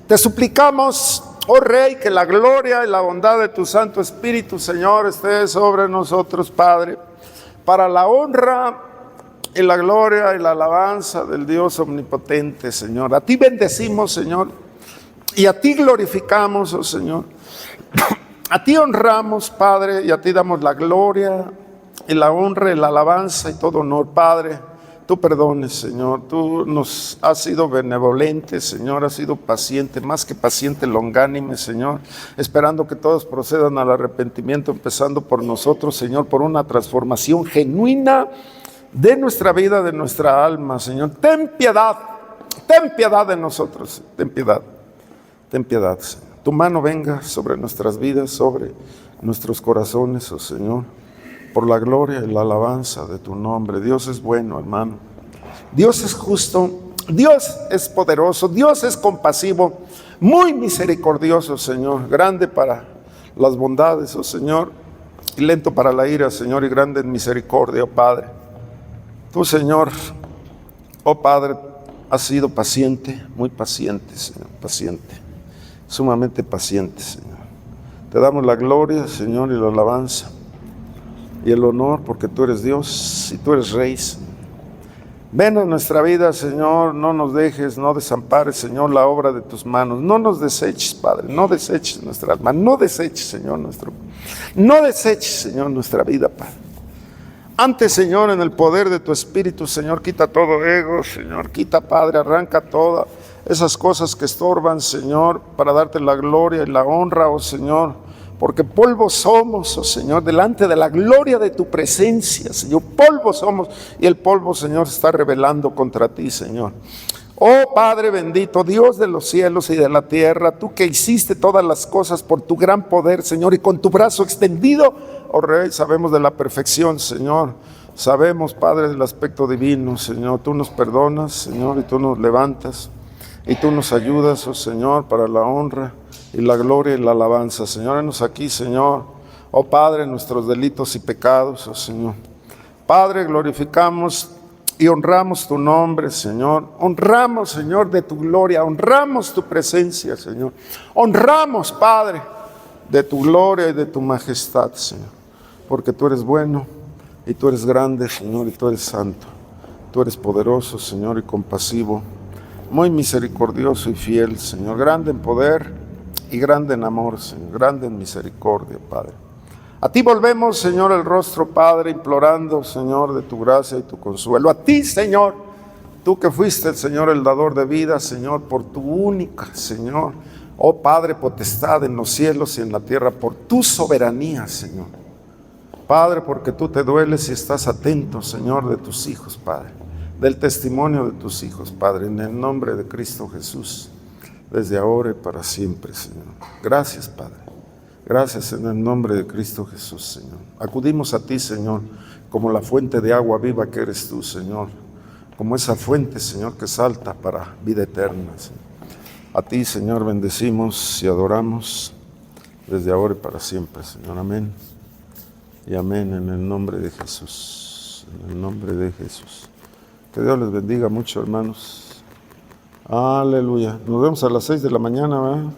Te suplicamos, oh Rey, que la gloria y la bondad de tu Santo Espíritu, Señor, esté sobre nosotros, Padre, para la honra y la gloria y la alabanza del Dios omnipotente, Señor. A ti bendecimos, Señor. Y a ti glorificamos, oh Señor. A ti honramos, Padre, y a ti damos la gloria y la honra y la alabanza y todo honor, Padre. Tú perdones, Señor. Tú nos has sido benevolente, Señor. Has sido paciente, más que paciente, longánime, Señor. Esperando que todos procedan al arrepentimiento, empezando por nosotros, Señor, por una transformación genuina de nuestra vida, de nuestra alma, Señor. Ten piedad de nosotros, ten piedad. Ten piedad, Señor. Tu mano venga sobre nuestras vidas, sobre nuestros corazones, oh Señor, por la gloria y la alabanza de tu nombre. Dios es bueno, hermano. Dios es justo, Dios es poderoso, Dios es compasivo, muy misericordioso, Señor, grande para las bondades, oh Señor, y lento para la ira, Señor, y grande en misericordia, oh Padre. Tú, Señor, oh Padre, has sido paciente, muy paciente, Señor, paciente. Sumamente paciente, Señor. Te damos la gloria, Señor, y la alabanza y el honor, porque tú eres Dios y tú eres Rey, Señor. Ven a nuestra vida, Señor, no nos dejes, no desampares, Señor, la obra de tus manos. No nos deseches, Padre, no deseches nuestra alma, no deseches, Señor, nuestra vida, Padre. Antes, Señor, en el poder de tu Espíritu, Señor, quita todo ego, Señor, quita, Padre, arranca todas esas cosas que estorban, Señor, para darte la gloria y la honra, oh Señor, porque polvo somos, oh Señor, delante de la gloria de tu presencia, Señor, polvo somos, y el polvo, Señor, se está rebelando contra ti, Señor. Oh Padre bendito, Dios de los cielos y de la tierra, tú que hiciste todas las cosas por tu gran poder, Señor, y con tu brazo extendido, oh Rey, sabemos de la perfección, Señor. Sabemos, Padre, del aspecto divino, Señor. Tú nos perdonas, Señor, y tú nos levantas, y tú nos ayudas, oh Señor, para la honra y la gloria y la alabanza. Señor, henos aquí, Señor, oh Padre, nuestros delitos y pecados, oh Señor. Padre, glorificamos y honramos tu nombre, Señor. Honramos, Señor, de tu gloria. Honramos tu presencia, Señor. Honramos, Padre, de tu gloria y de tu majestad, Señor. Porque tú eres bueno y tú eres grande, Señor, y tú eres santo. Tú eres poderoso, Señor, y compasivo. Muy misericordioso y fiel, Señor. Grande en poder y grande en amor, Señor. Grande en misericordia, Padre. A ti volvemos, Señor, el rostro, Padre, implorando, Señor, de tu gracia y tu consuelo. A ti, Señor, tú que fuiste el Señor, el dador de vida, Señor, por tu única, Señor, oh Padre, potestad en los cielos y en la tierra, por tu soberanía, Señor. Padre, porque tú te dueles y estás atento, Señor, de tus hijos, Padre, del testimonio de tus hijos, Padre, en el nombre de Cristo Jesús, desde ahora y para siempre, Señor. Gracias, Padre. Gracias en el nombre de Cristo Jesús, Señor. Acudimos a ti, Señor, como la fuente de agua viva que eres tú, Señor. Como esa fuente, Señor, que salta para vida eterna, Señor. A ti, Señor, bendecimos y adoramos desde ahora y para siempre, Señor. Amén. Y amén en el nombre de Jesús. En el nombre de Jesús. Que Dios les bendiga mucho, hermanos. Aleluya. Nos vemos a las 6 de la mañana, ¿verdad?